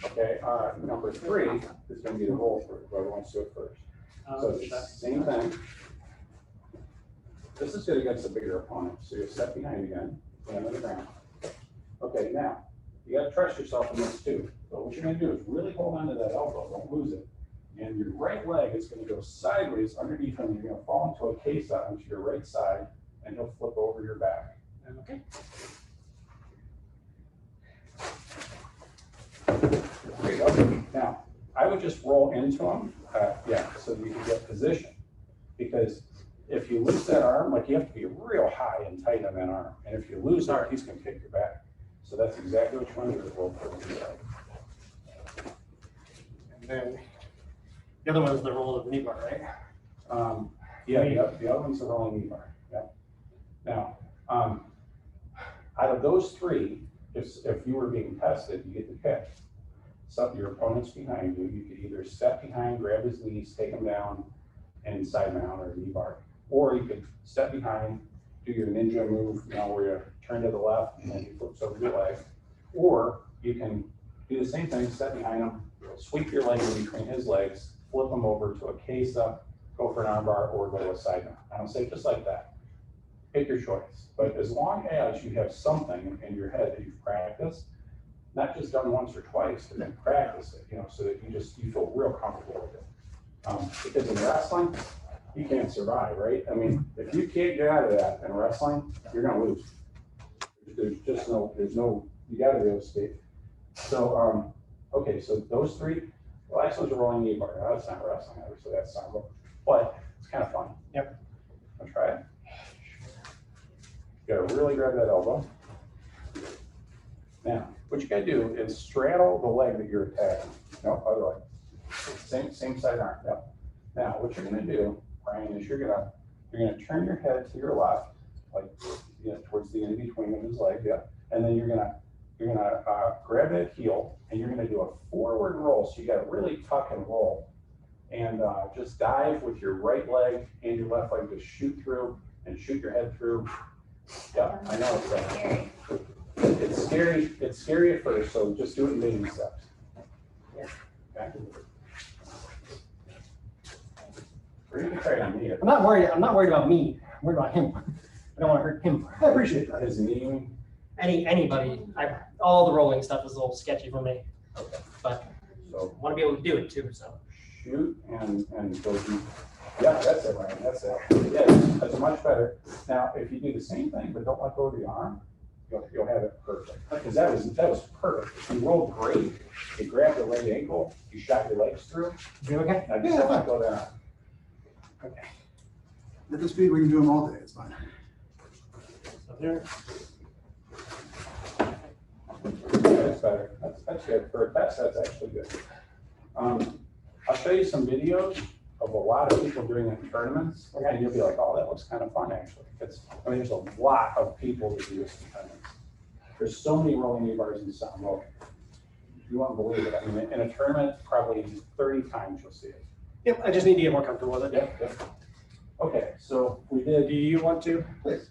Okay, number 3 is going to be the roll through. Whoever wants to do it first. So it's the same thing. This is good against a bigger opponent. So you're set behind again, land on the ground. Okay, now you got to trust yourself in this too. But what you're going to do is really hold on to that elbow. Don't lose it. And your right leg is going to go sideways underneath him. You're going to fall into a case-up onto your right side, and he'll flip over your back. Okay. There you go. Now, I would just roll into him, so that you can get position. Because if you lose that arm, like you have to be real high and tight on that arm. And if you lose it, he's going to kick your back. So that's exactly what you want to do is roll forward. And then the other one's the roll of the knee bar, right? The other one's the rolling knee bar. Yeah. Now, out of those 3, if you were being tested, you get the pick. So your opponent's behind you. You could either step behind, grab his knees, take him down, and side mount or knee bar. Or you could step behind, do your ninja move, where you turn to the left and then he flips over your leg. Or you can do the same thing, step behind him, sweep your leg in between his legs, flip him over to a case up, go for an arm bar, or go to a side mount. I don't say just like that. Pick your choice. But as long as you have something in your head that you've practiced, not just done once or twice, but then practice it, so that you feel real comfortable with it. Because in wrestling, you can't survive, right? I mean, if you can't get out of that in wrestling, you're gonna lose. There's you gotta be able to escape. So, okay, so those 3, the last one's a rolling knee bar. Now, that's not wrestling, obviously, that's Sambo, but it's kind of fun. Yep. Wanna try it? You gotta really grab that elbow. Now, what you gotta do is straddle the leg that you're attacking. No, other leg. Same side arm. Yep. Now, what you're gonna do, Brian, is you're gonna turn your head to your left, like towards the in between of his leg. Yep. And then you're gonna grab that heel and you're gonna do a forward roll. So you gotta really tuck and roll, and just dive with your right leg and your left leg. Just shoot through and shoot your head through. Yeah, I know it's Scary. It's scary. It's scary at first, so just do it in baby steps. Yeah. Okay. Or you can try it on me. I'm not worried about me. I'm worried about him. I don't want to hurt him. I appreciate that. His knee. Anybody. All the rolling stuff is a little sketchy for me. Okay. But So I want to be able to do it too. So shoot and go deep. Yeah, that's it, Ryan. That's it. Yeah, that's much better. Now, if you do the same thing but don't let go of your arm, you'll have it perfect. Because that was perfect. You rolled great. You grabbed the right ankle. You shot your legs through. you okay? Now just let go down. Okay. At the speed we can do them all day, it's fine. So there. That's better. That's good. For a test, that's actually good. I'll show you some videos of a lot of people doing it in tournaments, and you'll be like, oh, that looks kind of fun, actually. There's a lot of people that do this in tournaments. There's so many rolling knee bars in Sambo. You won't believe it. I mean, in a tournament, probably 30 times you'll see it. Yep. I just need to get more comfortable with it. Yep. Okay, so we did. Do you want to? Please.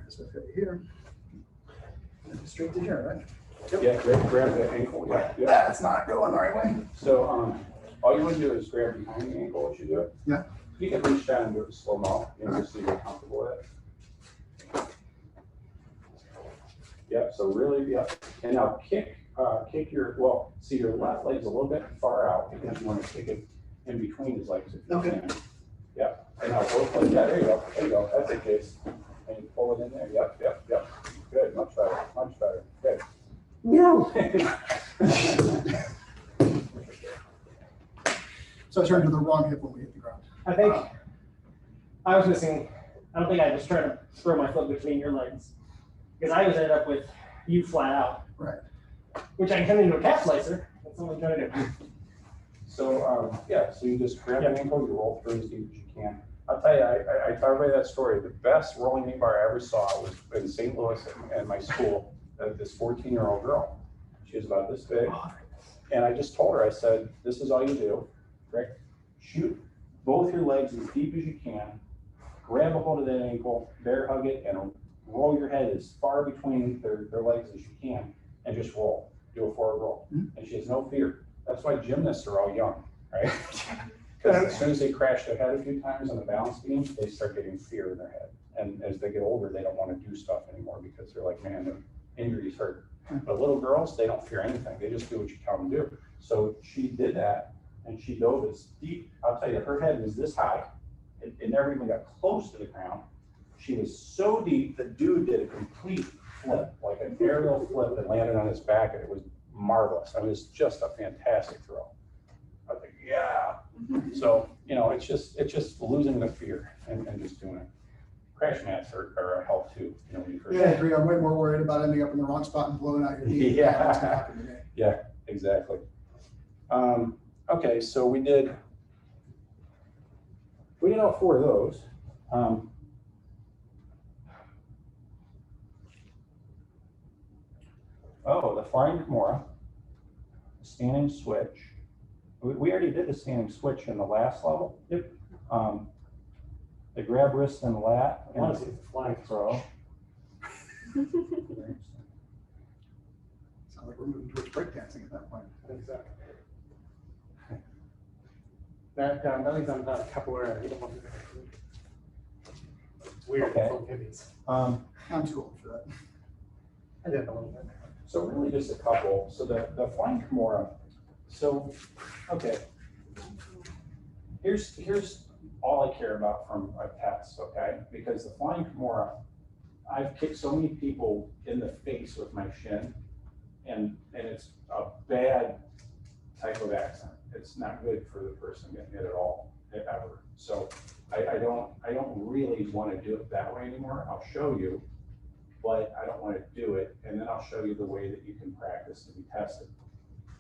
So here. And straight to here, right? Yeah, grab the ankle. Yeah. That's not going the right way. So all you want to do is grab behind the ankle as you do it. Yeah. You can reach down and do it slow-mo, just so you're comfortable with it. Yep, so really, yeah. And now kick your left leg's a little bit far out because you want to kick it in between his legs if you can. Yep. And now both legs, yeah, there you go. There you go. That's the case. And you pull it in there. Yep. Good, much better. Good. No. So I turned to the wrong hip when we hit the ground. I think I was missing. I don't think I was trying to throw my foot between your legs because I was ended up with you flat out. Right. Which I can turn into a calf slicer. That's what I'm trying to do. So, so you just grab an ankle, you roll through as deep as you can. I'll tell you, I tell everybody that story. The best rolling knee bar I ever saw was in St. Louis at my school. This 14-year-old girl. She was about this big. And I just told her, I said, this is all you do, right? Shoot both your legs as deep as you can, grab a hold of that ankle, bear hug it, and roll your head as far between their legs as you can, and just roll, do a forward roll. And she has no fear. That's why gymnasts are all young, right? Because as soon as they crash their head a few times on the balance beam, they start getting fear in their head. And as they get older, they don't want to do stuff anymore because they're like, man, the injuries hurt. But little girls, they don't fear anything. They just do what you tell them to do. So she did that, and she dove as deep. I'll tell you, her head was this high. It never even got close to the ground. She was so deep, the dude did a complete flip, like an aerial flip, and landed on his back, and it was marvelous. I mean, it was just a fantastic throw. I was like, yeah. So, you know, it's just losing the fear and just doing it. Crash mats are a help too. You know, when you first Yeah, I agree. I'm way more worried about ending up in the wrong spot and blowing out your knee. Yeah. What's gonna happen to me. Yeah, exactly. Okay, so we did all 4 of those. Oh, the flying Kimura, standing switch. We already did the standing switch in the last level. Yep. The grab wrist and lat. I want to see the flying throw. Sounds like we're moving towards breakdancing at that point. Exactly. That leads on to capoeira. You don't want to do that. It's weird. Okay. For hippies. I'm too old for that. I did a little bit. So really just a couple. So the flying Kimura. So, okay. Here's all I care about from a test, okay? Because the flying Kimura, I've kicked so many people in the face with my shin, and it's a bad type of accident. It's not good for the person getting it at all, ever. So I don't really want to do it that way anymore. I'll show you, but I don't want to do it, and then I'll show you the way that you can practice to be tested.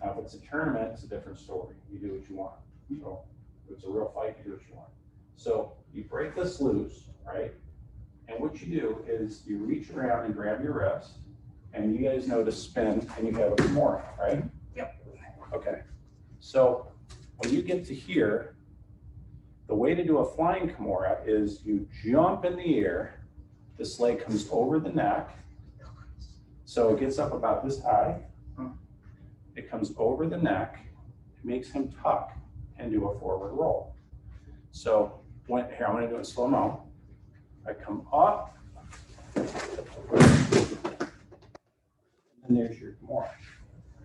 Now, if it's a tournament, it's a different story. You do what you want. So if it's a real fight, you do what you want. So you break this loose, right? And what you do is you reach around and grab your wrist, and you guys know to spin, and you have a Kimura, right? Yep. Okay. So when you get to here, the way to do a flying Kimura is you jump in the air, this leg comes over the neck, so it gets up about this high. It comes over the neck, it makes him tuck and do a forward roll. So here, I'm gonna do it in slow-mo. I come up, and there's your Kimura.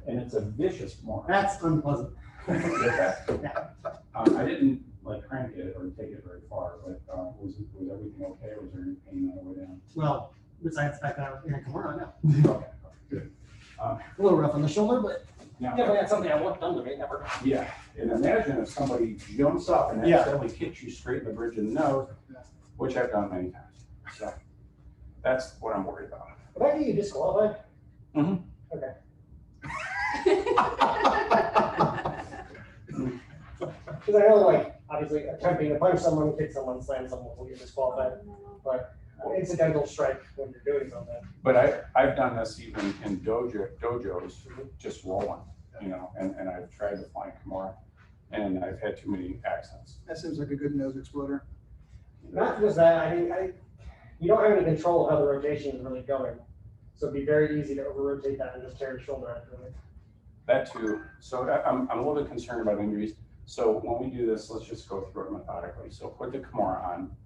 And it's a vicious Kimura. That's unpleasant. I didn't like crank it or take it very far, but was everything okay? Was there any pain on the way down? Well, besides the fact that I was in a Kimura, no. Okay, good. A little rough on the shoulder, but Now, definitely not something I want done to me, never. yeah, and imagine if somebody jumps up and Yeah. accidentally kicks you straight in the bridge of the nose, which I've done many times. So that's what I'm worried about. Would I get you disqualified? Mhm. Okay. Because I know, like, obviously, attempting to punch someone, kick someone, slam someone will get disqualified, but incidental strike when you're doing something. But I've done this even in dojos, just rolling, you know, and I've tried the flying Kimura, and I've had too many accidents. That seems like a good nose exploder. Not just that, you don't have any control of how the rotation is really going. So it'd be very easy to over-rotate that and just tear your shoulder out of it. That too. So I'm a little bit concerned about injuries. So when we do this, let's just go through it methodically. So put the Kimura on,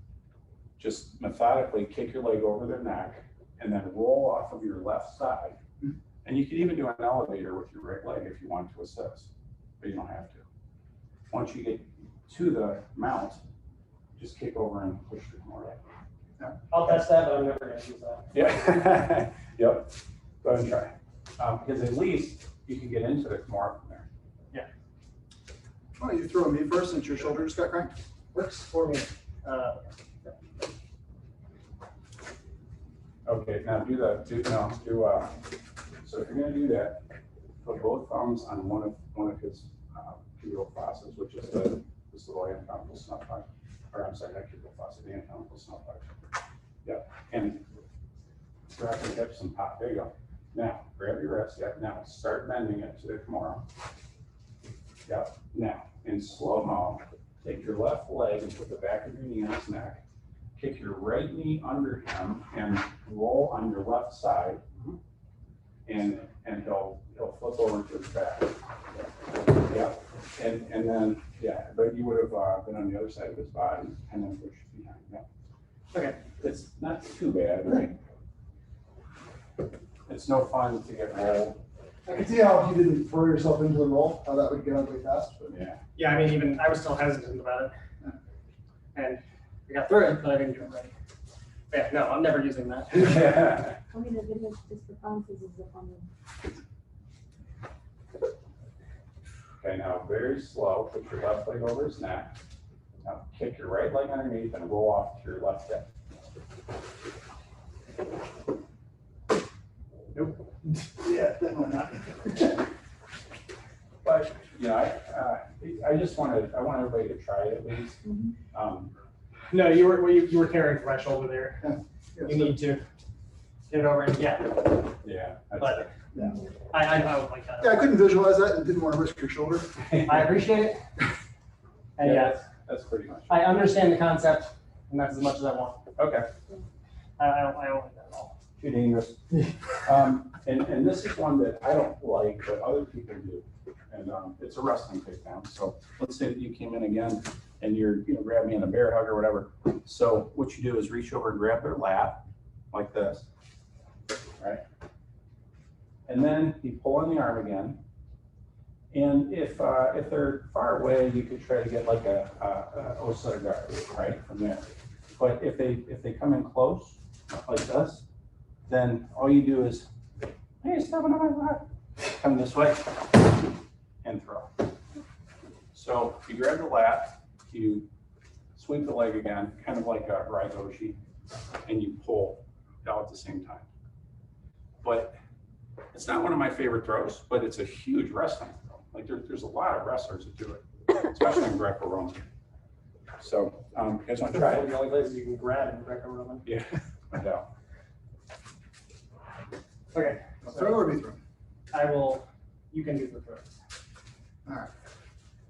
just methodically kick your leg over their neck, and then roll off of your left side. And you can even do an elevator with your right leg if you want to assist, but you don't have to. Once you get to the mount, just kick over and push the Kimura. I'll test that, but I'm never gonna use that. Yeah. Yep. Go ahead and try. Because at least you can get into the Kimura from there. Why don't you throw me first since your shoulder just got cranked? Works for me. Okay, now so if you're gonna do that, put both thumbs on one of his cubital fossas, which is this little anatomical snuff pipe. Or I'm sorry, not cubital fossa, the anatomical snuff pipe. Yeah, and grab your hips and pop, there you go. Now, grab your wrist. Yep. Now, start bending it to the tomorrow. Yep. Now, in slow-mo, take your left leg and put the back of your knee on his neck. Kick your right knee under him and roll on your left side. And he'll flip over to his back. Yeah. And then, yeah, but you would have been on the other side of his body and then push behind. Yeah. Okay. It's not too bad, right? It's no fun to get rolled. I can see how if you didn't throw yourself into the roll, how that would get ugly fast, but. Yeah. Yeah, I mean, even I was still hesitant about it. And I got through it, but I didn't do it right. Yeah, no, I'm never using that. I mean, the video just for fun, this is the fun one. Okay, now very slow, put your left leg over his neck. Now kick your right leg underneath and roll off to your left hip. Nope. Yeah, definitely not. But, you know, I want everybody to try it at least. No, you were carrying fresh over there. Yeah, You need to get it over and yeah. Yeah. But Yeah. I would like that. Yeah, I couldn't visualize that and didn't want to risk your shoulder. I appreciate it. And yeah, That's pretty much. I understand the concept, and that's as much as I want. Okay. I don't like that at all. Too dangerous. And this is one that I don't like, but other people do. And it's a wrestling takedown. So let's say that you came in again and you're, grab me in a bear hug or whatever. So what you do is reach over and grab their lap like this, right? And then you pull on the arm again. And if they're far away, you could try to get like a Osaka guard, right, from there. But if they come in close, like this, then all you do is, hey, step on my lap. Come this way and throw. So you grab the lap, you sweep the leg again, kind of like a Raigoshi, and you pull all at the same time. But it's not one of my favorite throws, but it's a huge wrestling throw. Like there's a lot of wrestlers that do it, especially in Greco-Roman. So you guys want to try it? The only places you can grab in Greco-Roman. Yeah, no doubt. Okay. Throw or be thrown? I will. You can do the throw. All right.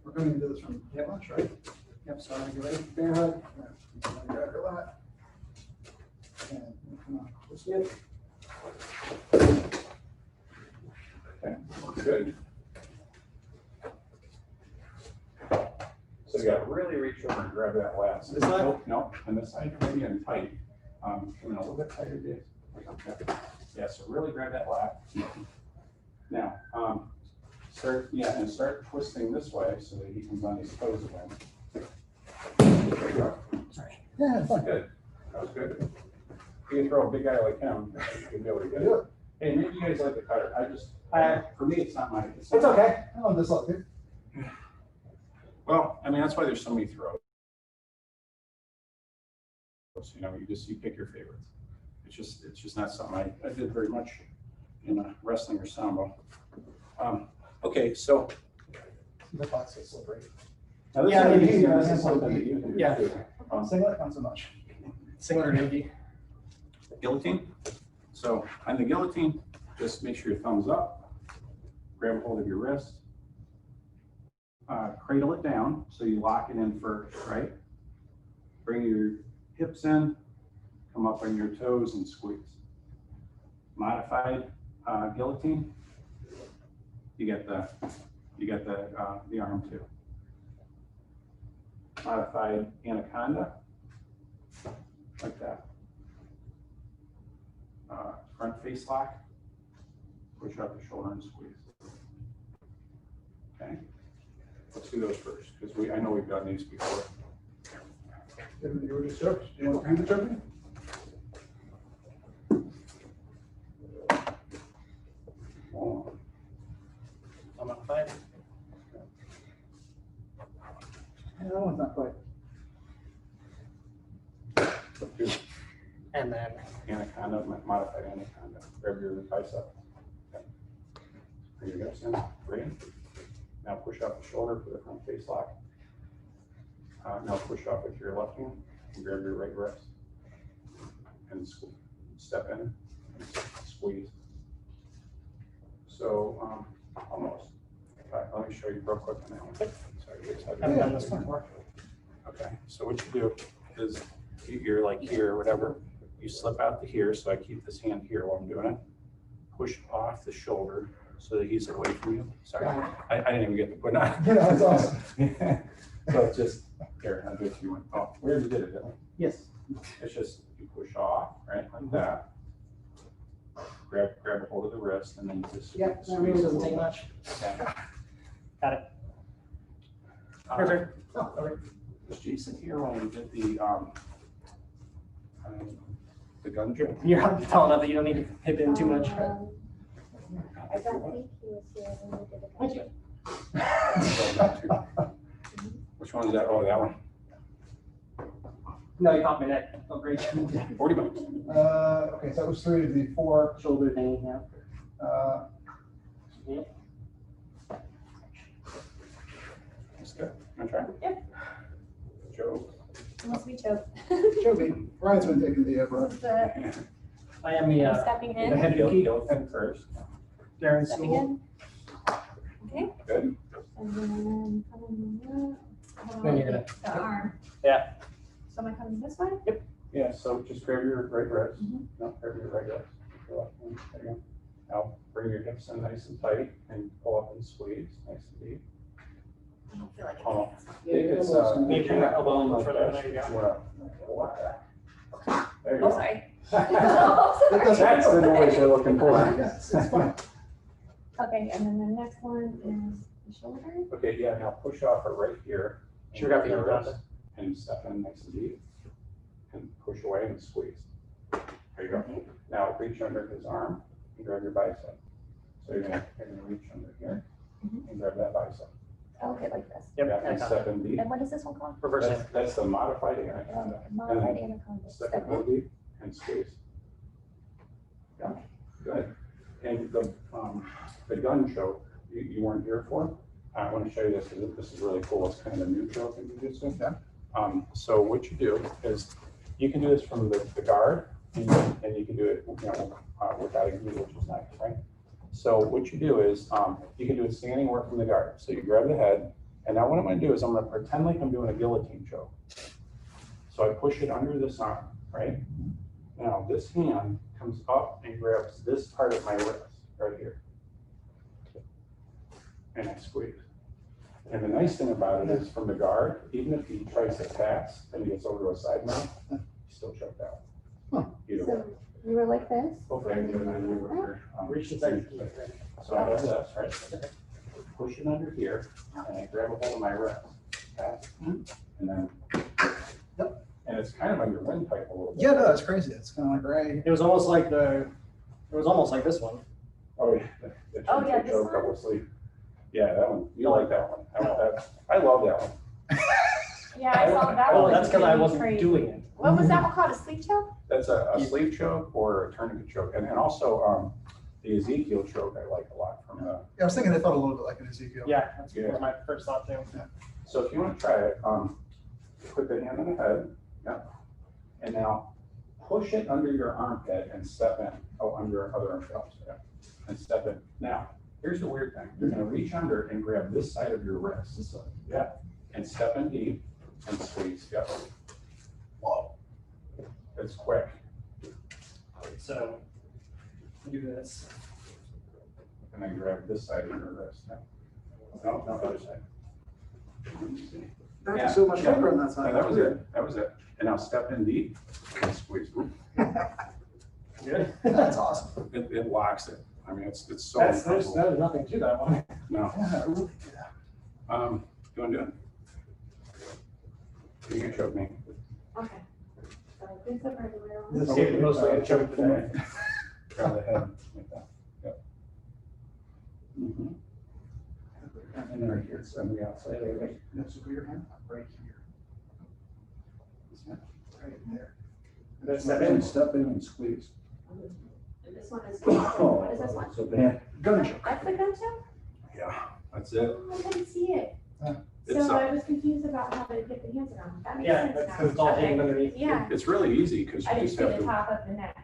We're coming into this from lunch, right? Yep. So I'm gonna get ready. Bear hug. Grab your lap. And come on, twist it. Okay, good. So you got to really reach over and grab that last. This side? No, and this side maybe in tight. Come in a little bit tighter, Dave. Yeah, so really grab that lap. Now, start twisting this way so that he comes on his toes again. There you go. Sorry. Yeah, it's fine. Good. That was good. You can throw a big guy like him, you'll be able to get it. Hey, maybe you guys like the cutter. For me, it's not mine. It's okay. I love this lot too. Well, I mean, that's why there's so many throws. You pick your favorites. It's just not something I did very much in wrestling or sambo. Okay, so. The box is slippery. Now this Yeah, is maybe, this is something that you can do Yeah. too. Singlet, not so much. Singlet or navy. Guillotine. So on the guillotine, just make sure your thumb's up, grab a hold of your wrist, cradle it down so you lock it in first, right? Bring your hips in, come up on your toes and squeeze. Modified guillotine, you get the arm too. Modified anaconda, like that. Front face lock, push out the shoulder and squeeze. Okay, let's do those first because I know we've done these before. You were just joked. Do you want to hand the trophy? One, I'm on 5. Yeah, that one's not quite. two, And then anaconda, modified anaconda. Grab your bicep. Okay. Bring your hips in. 3. Now push out the shoulder for the front face lock. Now push up with your left hand and grab your right wrist and step in and squeeze. So, almost. Let me show you real quick on that one. Sorry, it's hard to I've do. done this before. Okay, so what you do is you're like here or whatever, you slip out to here, so I keep this hand here while I'm doing it. Push off the shoulder so that he's away from you. Sorry, I didn't even get to put it on. Yeah, that's awesome. So it's just, here, I'll do it to you. Oh, we already did it, didn't we? Yes. It's just, you push off, right, like that. Grab a hold of the wrist and then just. Yep, that squeeze really a doesn't little take bit. much. Yeah. Got it. Perfect. Oh, okay. Was Jason here when we did the gun drill? You're tall enough that you don't need to hip in too much. I don't think he was here when we did it. Thank you. Which one is that? Oh, that one. No, you caught my neck. Oh, great. 40 bucks. Okay, so that was 3 of the 4. Shoulder thing, yeah. Yep. That's good. Want to try? Yep. Joe. Unless we choke. Joby. Ryan's been taking the brush. The I am the stepping the in, head He'll key. go in first. Darren's stepping school. in. Okay, Good. and then coming hold Then on, you're gonna- the arm. Yeah. So am I coming this way? Yeah, so just grab your right wrist. Mhm. No, grab your right wrist. Your left one. There you go. Now bring your hips in nice and tight and pull up and squeeze, nice and deep. I don't feel like it. Oh, It's, Maybe your elbow in further. There you go. There you Oh, go. sorry. That's the noise you're looking for. Yes, it's fine. Okay, and then the next one is the shoulder. Okay, yeah, now push off it right here. Sure got the Your arm wrist, and step in nice and deep. And push away and squeeze. There you go. Okay. Now reach under his arm and grab your bicep. So you're gonna reach under here and grab that bicep. Okay, like this. Yep. Yeah, and I got step in deep. And what is this one called? Reverse That's, it. that's the modified anaconda. Modified anaconda. Step Step in in. deep and squeeze. Yeah, good. And the gun choke, you weren't here for. I want to show you this because this is really cool. It's kind of a new choke in jiu-jitsu. Yeah. So what you do is you can do this from the guard and you can do it, without a gi, which is nice, right? So what you do is you can do it standing or from the guard. So you grab the head, and now what I'm going to do is I'm going to pretend like I'm doing a guillotine choke. So I push it under this arm, right? Now this hand comes up and grabs this part of my wrist right here. And I squeeze. And the nice thing about it is from the guard, even if he tries to pass and he gets over to a side mount, he's still choked out. Either way. So you were like this? Okay, and then you with your, Reach the side. So I have this, right? Push it under here, and I grab a hold of my wrist, pass, and then. And it's kind of on your windpipe a little bit. Yeah, no, it's crazy. It's kind of like right. It was almost like this one. Oh, yeah. The Oh, yeah, choke this one? double sleeve. Yeah, that one, you like that one. I love that one. Yeah, I saw that Oh, one. that's because I Really wasn't crazy. doing it. What was that one called? A sleeve choke? That's a sleeve choke or a tourniquet choke. And also, the Ezekiel choke I like a lot from Yeah, I was thinking it felt a little bit like an Ezekiel. Yeah, that's my first thought too. So if you want to try it, put the hand on the head, yeah, and now push it under your armpit and step in. Oh, under your other armpit, yeah, and step in. Now, here's the weird thing. You're going to reach under and grab this side of your wrist, this side, yeah, and step in deep and squeeze. Yeah. Whoa, it's quick. So do this. And then grab this side of your wrist. Yeah. No, other side. Not Yeah. so much Yeah. paper on that side. That was it. That was it. And now step in deep and squeeze. Good. That's awesome. It locks it. I mean, it's so. There's uncomfortable. nothing to that one. No. Yeah, really. You want to do it? You can choke me. Okay. So things are everywhere. This Okay, is mostly a choke today. Grab the head like that. Yep. Mhm. And then right here, it's on the outside. Right That's put your hand right here. Right there. Then step in. Step in and squeeze. And this one is, what is this one? So bad. Gun choke. That's the gun choke? Yeah, that's it. Oh, I couldn't see it. It's, So I was confused about how to get the hands around. That makes Yeah, sense that's now. because it's all Okay. hanging underneath. Yeah, it's really easy because I you didn't just see have the to. top of the neck.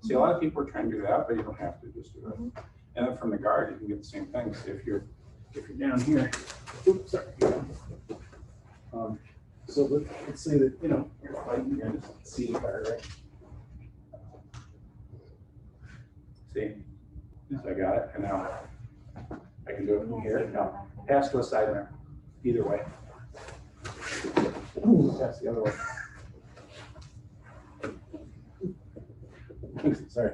See, a lot of people are trying to do that, but you don't have to just do it. And then from the guard, you can get the same thing. So if you're down here, oops, sorry. So let's say that, you know, you're fighting, you're in a seated guard, right? See? So I got it, and now I can do it from here. Now, pass to a side mirror, either way. Pass the other way. Sorry.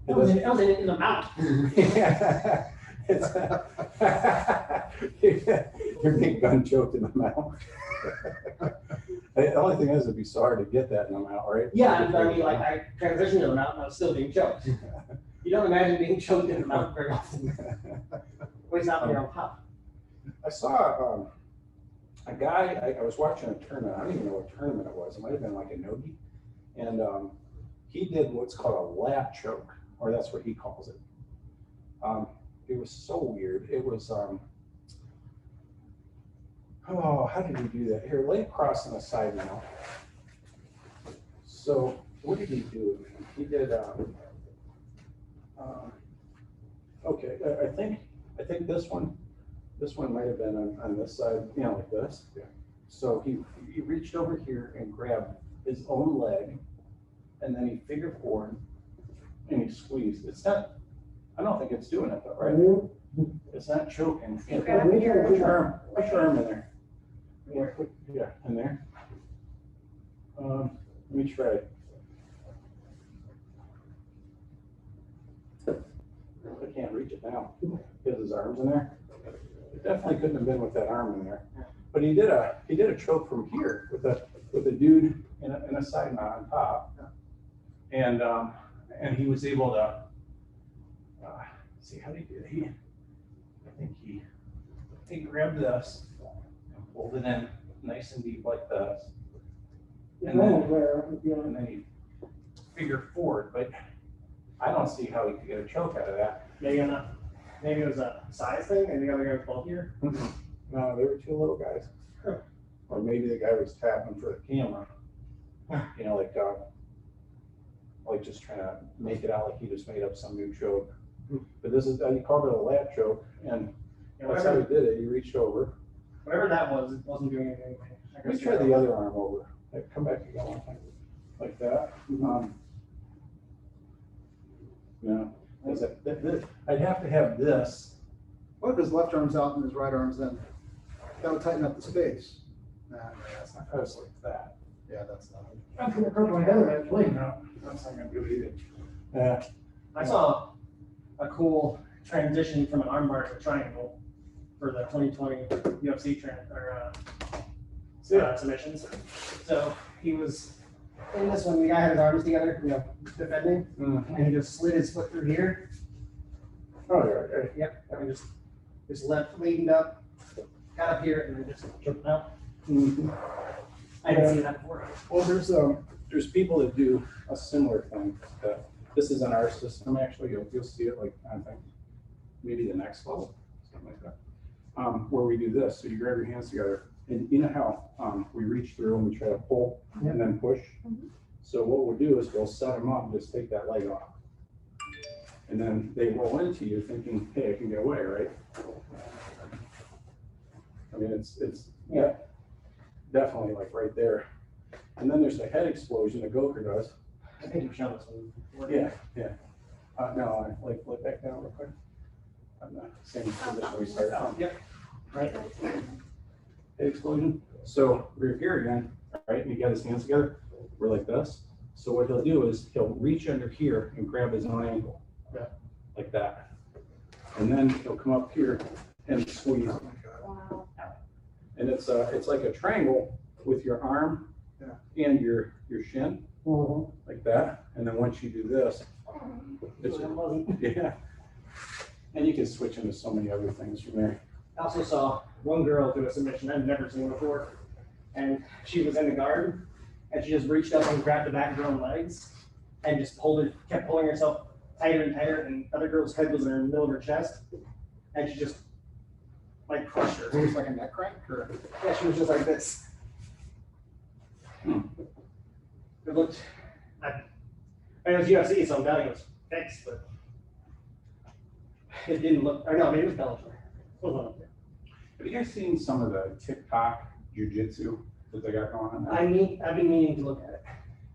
That was in the mouth. Yeah. You're being gun choked in the mouth. The only thing is, it'd be so hard to get that in the mouth, right? Yeah, I mean, like I transitioned to the mouth and I was still being choked. You don't imagine being choked in the mouth very often. At least not when you're on top. I saw a guy, I was watching a tournament, I don't even know what tournament it was, it might have been like a nogi, and he did what's called a lat choke, or that's what he calls it. It was so weird. It was, oh, how did he do that? Here, lay across on the side now. So what did he do? He did, okay, I think this one might have been on this side, you know, like this. Yeah. So he reached over here and grabbed his own leg, and then he figured forward and he squeezed. It's not, I don't think it's doing it though, right? It's not choking. Yeah, put your arm in there. Yeah, in there. Let me try it. I can't reach it now because his arm's in there. It definitely couldn't have been with that arm in there. But he did a choke from here with a dude in a side knot on top, and he was able to see how he did. I think he grabbed this and pulled it in nice and deep like this, and then he figured forward. But I don't see how he could get a choke out of that. Maybe it was a size thing and the other guy was bulkier. No, they were two little guys. Or maybe the guy was tapping for the camera. You know, like just trying to make it out like he just made up some new choke. But this is, he called it a lat choke, and that's how he did it. He reached over. Whatever that was, it wasn't doing anything. Let me try the other arm over. Come back again one time. Like that. No. I'd have to have this. What if his left arm's out and his right arm's in? That would tighten up the space. Nah, that's not. I was like that. Yeah, that's not. That's gonna hurt my head eventually. No, that's not gonna do it either. I saw a cool transition from an armbar to a triangle for the 2020 UFC submissions. So he was in this one, the guy had his arms together, you know, defending, and he just slid his foot through here. Oh, yeah. Yep, and just left leading up, got up here, and then just choked out. I didn't see that before. Well, there's people that do a similar thing. This is in our system, actually. You'll see it like, I think, maybe the next level, something like that, where we do this. So you grab your hands together, and you know how we reach through and we try to pull and then push? So what we'll do is we'll set them up and just take that leg off. And then they roll into you thinking, hey, I can get away, right? I mean, it's yeah, definitely like right there. And then there's the head explosion that Goker does. I think you've shown this one. Yeah. No, like back down real quick. On the same position we started from. Yep. Right. Head explosion. So we're here again, right? And he got his hands together. We're like this. So what he'll do is he'll reach under here and grab his own ankle. Yeah. Like that. And then he'll come up here and squeeze. Wow. And it's like a triangle with your arm and your shin, like that. And then once you do this, it's yeah. And you can switch into so many other things from there. I also saw one girl do a submission I've never seen before, and she was in the guard, and she just reached up and grabbed the back of her own legs, and just kept pulling herself tighter and tighter, and the other girl's head was in the middle of her chest, and she just like crushed her. It was like a neck crank, or? Yeah, she was just like this. It looked, it was UFC, so I'm doubting it was fixed, but It didn't look, or no, maybe it was Bellator. Hold on. Have you guys seen some of the TikTok jujitsu that they got going on there? I've been meaning to look at it.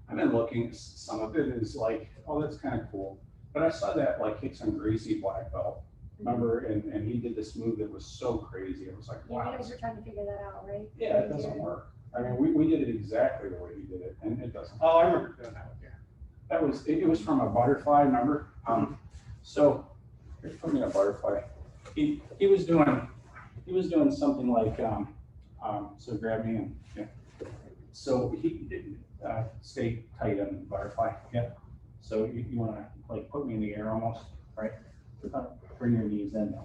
I've been looking, some of it is like, oh, that's kind of cool. But I saw that like Hickson Gracie black belt, remember? And he did this move that was so crazy. It was like, You wow. guys were trying to figure that out, right? Yeah, it doesn't work. I mean, we did it exactly the way he did it, and it doesn't. Oh, I remember doing that with you. That was, it was from a butterfly, remember? So, here's put me in a butterfly. He was doing something like, so grab me and, yeah. So he did, stay tight on the butterfly, yeah. So you wanna like put me in the air almost, right? Bring your knees in,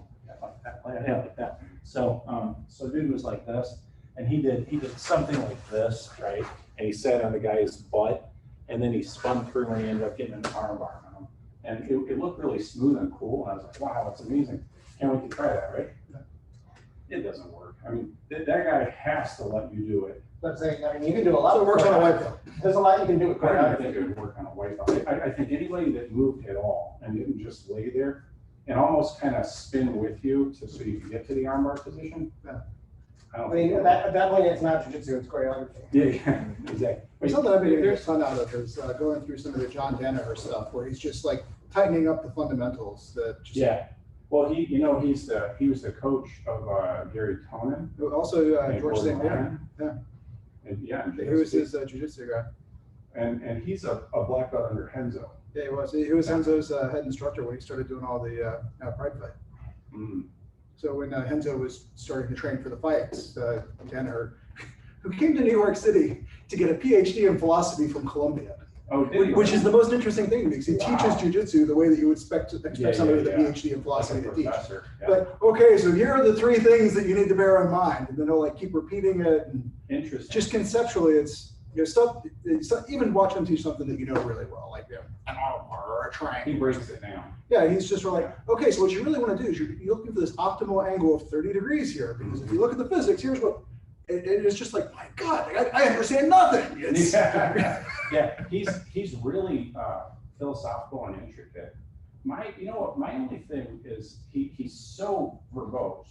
like that, like that. So, so dude was like this, and he did something like this, right? And he sat on the guy's butt, and then he spun through and he ended up getting an arm bar on him. And it looked really smooth and cool, and I was like, wow, that's amazing. And we can try that, right? It doesn't work. I mean, that guy has to let you do it. But saying, I mean, you can do a lot. So it works on a white belt. There's a lot you can do with I don't choreography. think it would work on a white belt. I think anybody that moved at all and didn't just lay there and almost kind of spin with you so you can get to the armbar position. Yeah. I don't I mean, think at that point, it's not jiu-jitsu, it's choreography. yeah, exactly. There's something I've been getting a ton out of is going through some of the John Danaher stuff where he's just like tightening up the fundamentals that just. Yeah. Well, he was the coach of Gary Tonin. Also, and George Gordon St. Pierre. Ryan. Yeah. And yeah, He was his jiu-jitsu guy. and he's a black belt under Henzo. Yeah, he was. He was Henzo's head instructor when he started doing all the Pride fight. Mm. So when Henzo was starting to train for the fights, Danaher, who came to New York City to get a PhD in philosophy from Columbia, Oh, did he? which is the most interesting thing because he Wow. teaches jujitsu the way that you would expect somebody with a yeah. PhD in philosophy to teach. Professor. Yeah. But okay, so here are the 3 things that you need to bear in mind, and then he'll like keep repeating it. And Interesting. just conceptually, it's stuff. Even watch him teach something that you know really well, like an arm or a triangle. He breaks it down. Yeah, he's just sort of like, okay, so what you really want to do is you're looking for this optimal angle of 30 degrees here, because if you look at the physics, here's what, it's just like, my God, I understand nothing. It's, Yeah, he's really philosophical and intricate. My only thing is he's so verbose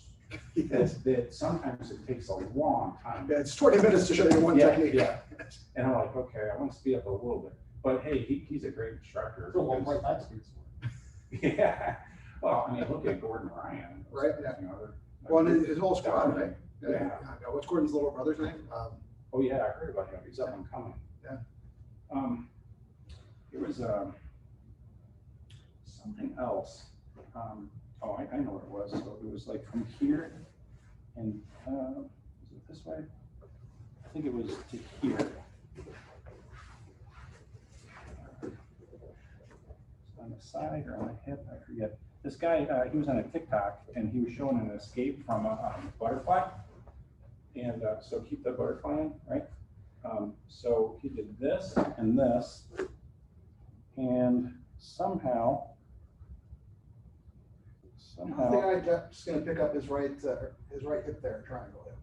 that sometimes it takes a long time. Yeah, it's 20 minutes to show you one technique. Yeah, and I'm like, okay, I want to speed up a little bit, but hey, he's a great instructor. It's a 1.5 speeds. Yeah, well, I mean, look at Gordon Ryan. Right, yeah. You know, Well, and his whole squad, right? Yeah. What's Gordon's little brother's name? Oh yeah, I heard about him. He's up and coming. Yeah. There was something else. Oh, I know what it was. So it was like from here, and was it this way? I think it was to here. On the side or on the hip, I forget. This guy, he was on a TikTok and he was showing an escape from a butterfly. And so keep the butterfly in, right? So he did this and this, and somehow. I don't think I'm just going to pick up his right hip there, triangle hip.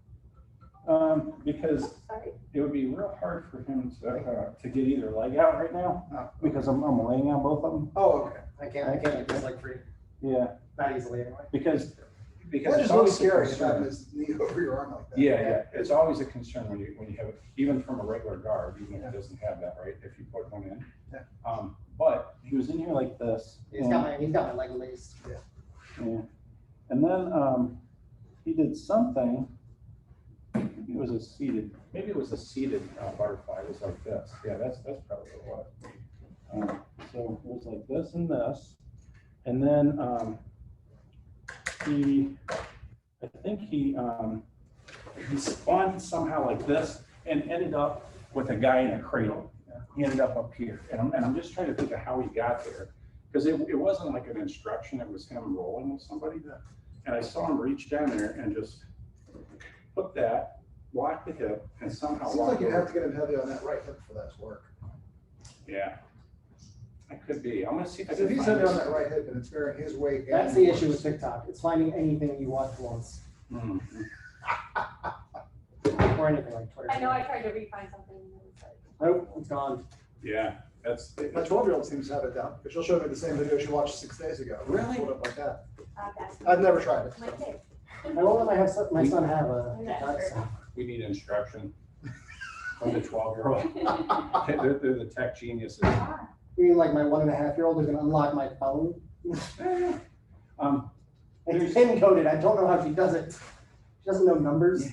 Because Sorry. it would be real hard for him to get either leg out right now, because I'm laying on both of them. Oh, okay. I can't get this like free, Yeah, not easily anyway. because That's it's just really always a scary to concern. have his knee over your arm like that. Yeah, it's always a concern when you have it, even from a regular guard, even if it doesn't have that, right? If you put one in. Yeah. But he was in here like this. He's got my leg laced. Yeah. And then he did something. Maybe it was a seated butterfly. It was like this. Yeah, that's probably what it was. So it was like this and this, and then I think he spun somehow like this and ended up with a guy in a cradle. He ended up here, and I'm just trying to think of how he got there, because it wasn't like an instruction, it was him rolling with somebody. And I saw him reach down there and just put that, lock the hip, and somehow Seems walk like you over. have to get him heavy on that right hip for that to work. Yeah, I could be. I'm gonna see if I So if can he's find heavy on this. that right hip and it's bearing his weight. That's the issue with TikTok. It's finding anything you want once, Mhm. or anything like Twitter. I know I tried to re-find something. And it was like, Nope, it's gone. Yeah, that's My 12-year-old seems to have it down, because she'll show me the same video she watched 6 days ago. Really? Hold up like that. I've never tried it. My kid. I won't let my son have a gut, so. We need instruction from the 12-year-old. They're the tech geniuses. You mean like my 1.5-year-old is gonna unlock my phone? It's pin coded, I don't know how she does it. She doesn't know numbers.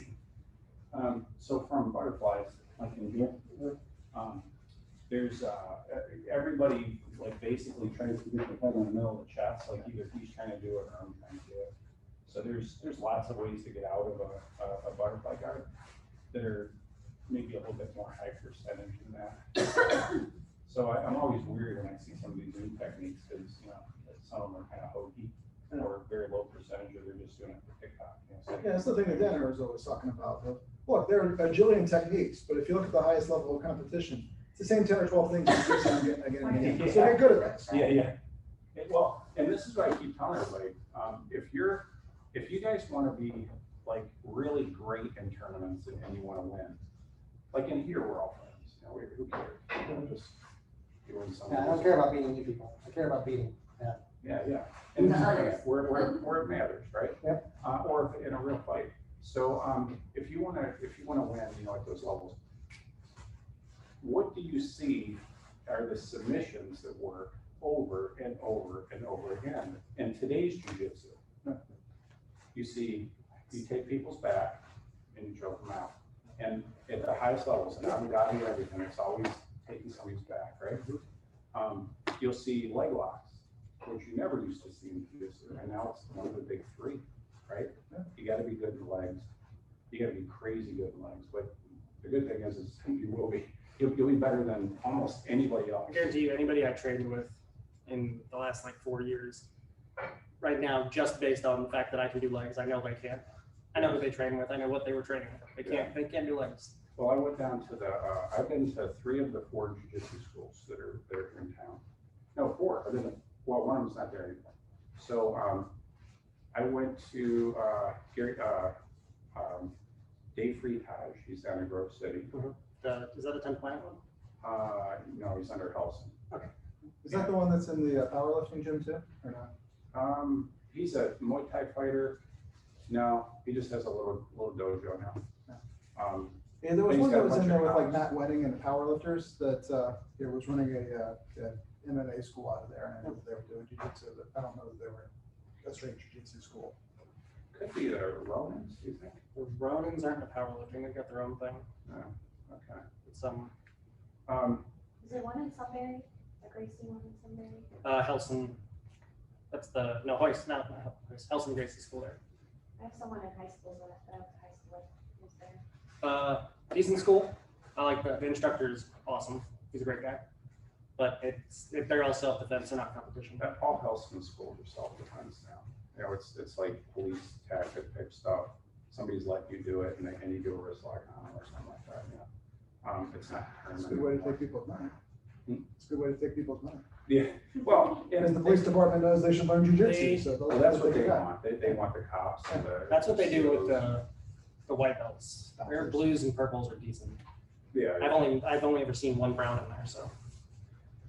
So from butterflies, like in here, there's everybody like basically tries to get the head in the middle of the chest, like either he's trying to do it or I'm trying to do it. So there's lots of ways to get out of a butterfly guard that are maybe a little bit more high percentage than that. So I'm always weird when I see some of these new techniques because some of them are kind of hokey or very low percentage, or they're just doing it for TikTok. So, Yeah, that's the thing that Danner was always talking about. Look, there are a jillion techniques, but if you look at the highest level of competition, it's the same 10 or 12 things you keep on getting again and again. So get good at that. Yeah. Well, and this is what I keep telling everybody. If you guys want to be like really great in tournaments and you want to win, like in here we're all friends. Who cares? We're just doing something. Yeah, I don't care about beating you people. I care about beating. Yeah. And where it matters, right? Yep. Or in a real fight. So if you want to win, at those levels, what do you see are the submissions that work over and over and over again in today's jiu-jitsu? You take people's back and you choke them out. And at the highest levels, and I'm got everything, it's always taking somebody's back, right? You'll see leg locks, which you never used to see in jiu-jitsu, and now it's one of the big three, right? You got to be good in the legs. You got to be crazy good in legs. But the good thing is you will be. You'll be better than almost anybody else. I guarantee you, anybody I trained with in the last 4 years, right now, just based on the fact that I can do legs, I know they can't. I know who they train with. I know what they were training with. They can't do legs. Well, I went down to I've been to 3 of the 4 jiu-jitsu schools that are in town. No, 4. One of them's not there anymore. So I went to Dave Freetage. He's down in Grove City. Is that the 10th Planet one? No, he's under Helson. Okay. Is that the one that's in the powerlifting gym too, or not? He's a Muay Thai fighter. No, he just has a little dojo now. Yeah, there was He's one got that a was bunch in there of with like comps. Matt Wedding and the powerlifters that was running a MMA school out of there, and I knew that they were doing jiu-jitsu, but I don't know that they were a straight jiu-jitsu school. Could be the Romans, do you think? The Ronins aren't into powerlifting. They've got their own thing. No. Okay. It's Is there one in Sunbury? The Gracie one in Sunbury? Helson. That's the Hoist, not Hoist. Helson Gracie School there. I have someone in high school that I went to high school with who's there. Decent school. I like the instructor is awesome. He's a great guy. But they're all self-defense, they're not competition. All Helson schools are self-defense now. It's like police tactic type stuff. Somebody's letting you do it, and you do a wrist lock on them or something like that. It's not. It's a good way to take people's money. It's a good way to take people's money. Yeah. Well, And the police department knows they should learn jujitsu, so well, that's what they got. want. They want the cops. And That's what they do with the white belts. Their Doctors. blues and purples are decent. Yeah. I've only ever seen one brown in there, so.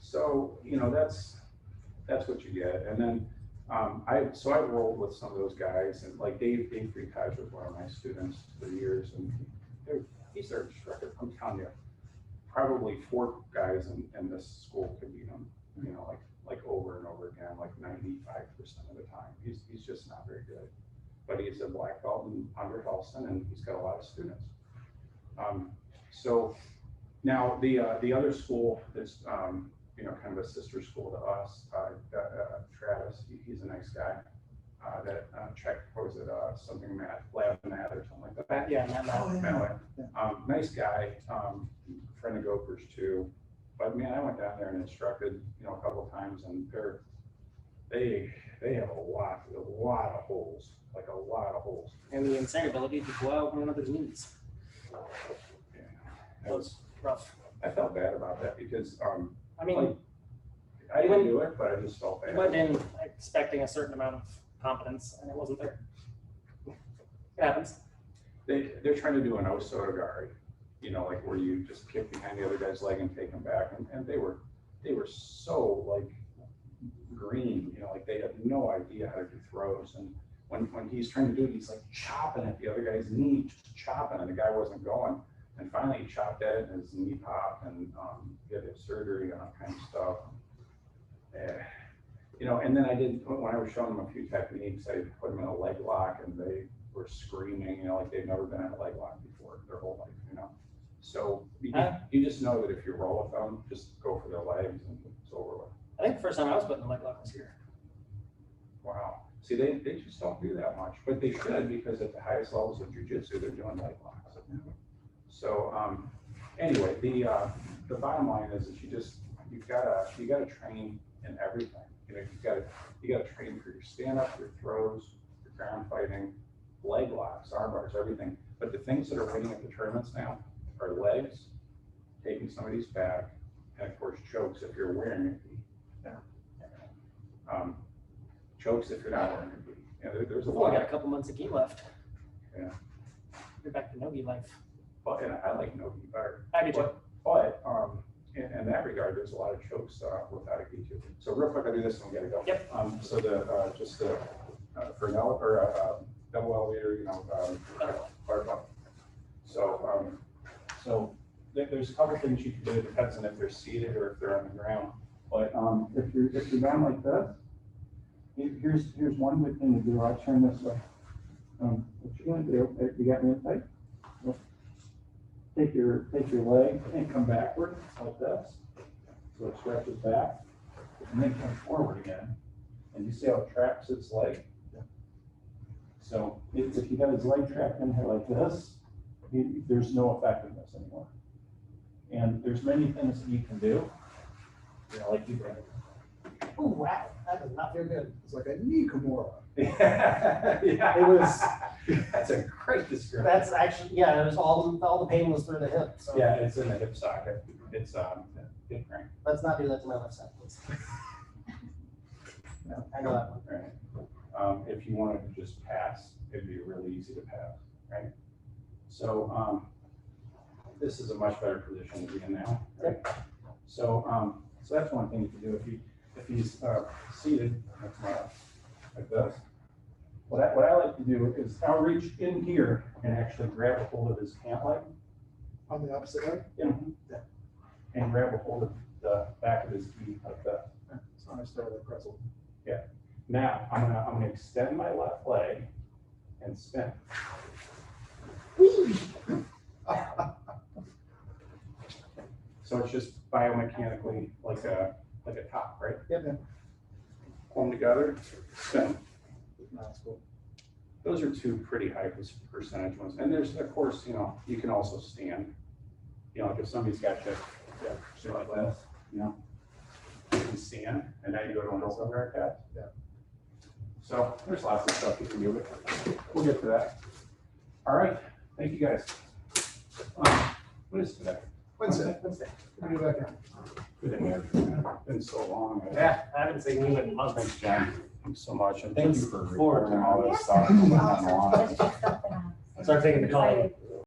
So that's what you get, and then I rolled with some of those guys, and like Dave Freetage was one of my students for years, and he's their instructor. I'm telling you, probably 4 guys in this school could beat him, like over and over again, like 95% of the time. He's just not very good, but he's a black belt under Helson, and he's got a lot of students. So now the other school that's kind of a sister school to us, Travis, he's a nice guy. That checked, what was it, something Lab Matt or something like that. Yeah, Matt. Nice guy, friend of Gophers too. But man, I went down there and instructed, a couple of times, and they have a lot of holes, like a lot of holes. and the insane ability to blow out one another's knees. Yeah, That was rough. I felt bad about that because I mean, like, I didn't do it, but I just felt I bad. went in expecting a certain amount of competence, and it wasn't there. It happens. They're trying to do an Osoda guard, like where you just kick behind the other guy's leg and take him back, and they were so like green, like they had no idea how to do throws. elbows. And when he's trying to do it, he's like chopping at the other guy's knee, just chopping, and the guy wasn't going. And finally he chopped at it and his knee popped, and he had to have surgery and all kinds of stuff. You know, and then when I was showing them a few techniques, I put them in a leg lock and they were screaming, you know, like they've never been in a leg lock before their whole life, you know. So you just know that if you roll with them, just go for their legs and it's over with. I think the first time I was putting the leg lock was here. Wow. See, they just don't do that much, but they should, because at the highest levels of jujitsu, they're doing leg locks. So anyway, the bottom line is that you gotta train in everything. You know, you gotta train for your stand up, your throws, your ground fighting, leg locks, arm bars, everything. But the things that are winning at the tournaments now are legs, taking somebody's back, and of course chokes if you're wearing a gi. Chokes if you're not wearing a gi. You know, there's a Well, I lot. got a couple months of gi left. Yeah. You're back to no gi life. But and I like no gi better. I do too. But in that regard, there's a lot of chokes without a gi too. So real quick, I'll do this and we gotta go. Yep. So just for an double elevator, you know, barbell. So there's a couple things you can do. It depends on if they're seated or if they're on the ground. But if you're down like this, here's one good thing to do. I'll turn this way. What you're gonna do, you got me in tight? Take your leg and come backward like this. So it stretches back, and then come forward again. And you see how it traps its leg? So if you got his leg trapped in here like this, there's no effectiveness anymore. And there's many things that you can do, you know, like you did. Oh, wow, that does not feel good. It's like a knee Kimura. Yeah, It was, that's a great description. that's actually, yeah, it was all the pain was through the hip, so. Yeah, it's in the hip socket. It's hip crank. Let's not do that to my left side, please. No, I know that one. Right. If you wanted to just pass, it'd be really easy to pass, right? So this is a much better position to be in now, right? So so that's one thing you can do if he's seated like this. What I like to do is I'll reach in here and actually grab a hold of his pant leg. On the opposite leg? And grab a hold of the back of his gi like that. It's how I start with a pretzel. Yeah. Now I'm gonna extend my left leg and spin. So it's just biomechanically like a top, right? Yep. Pull them together, spin. That's cool. Those are two pretty high percentage ones. And there's, of course, you know, you can also stand. You know, like if somebody's got you like this, you know, you can stand, and now you go to an over cat. Yeah. So there's lots of stuff you can do with it. We'll get to that. All right, thank you guys. What is today? Wednesday. Wednesday. We'll be back in. Good to have you. It's been so long. Yeah, I haven't seen you in months. Thanks, John. Thanks so much, and thank you for Forward to recording all this stuff. That's just something else. Start taking the call.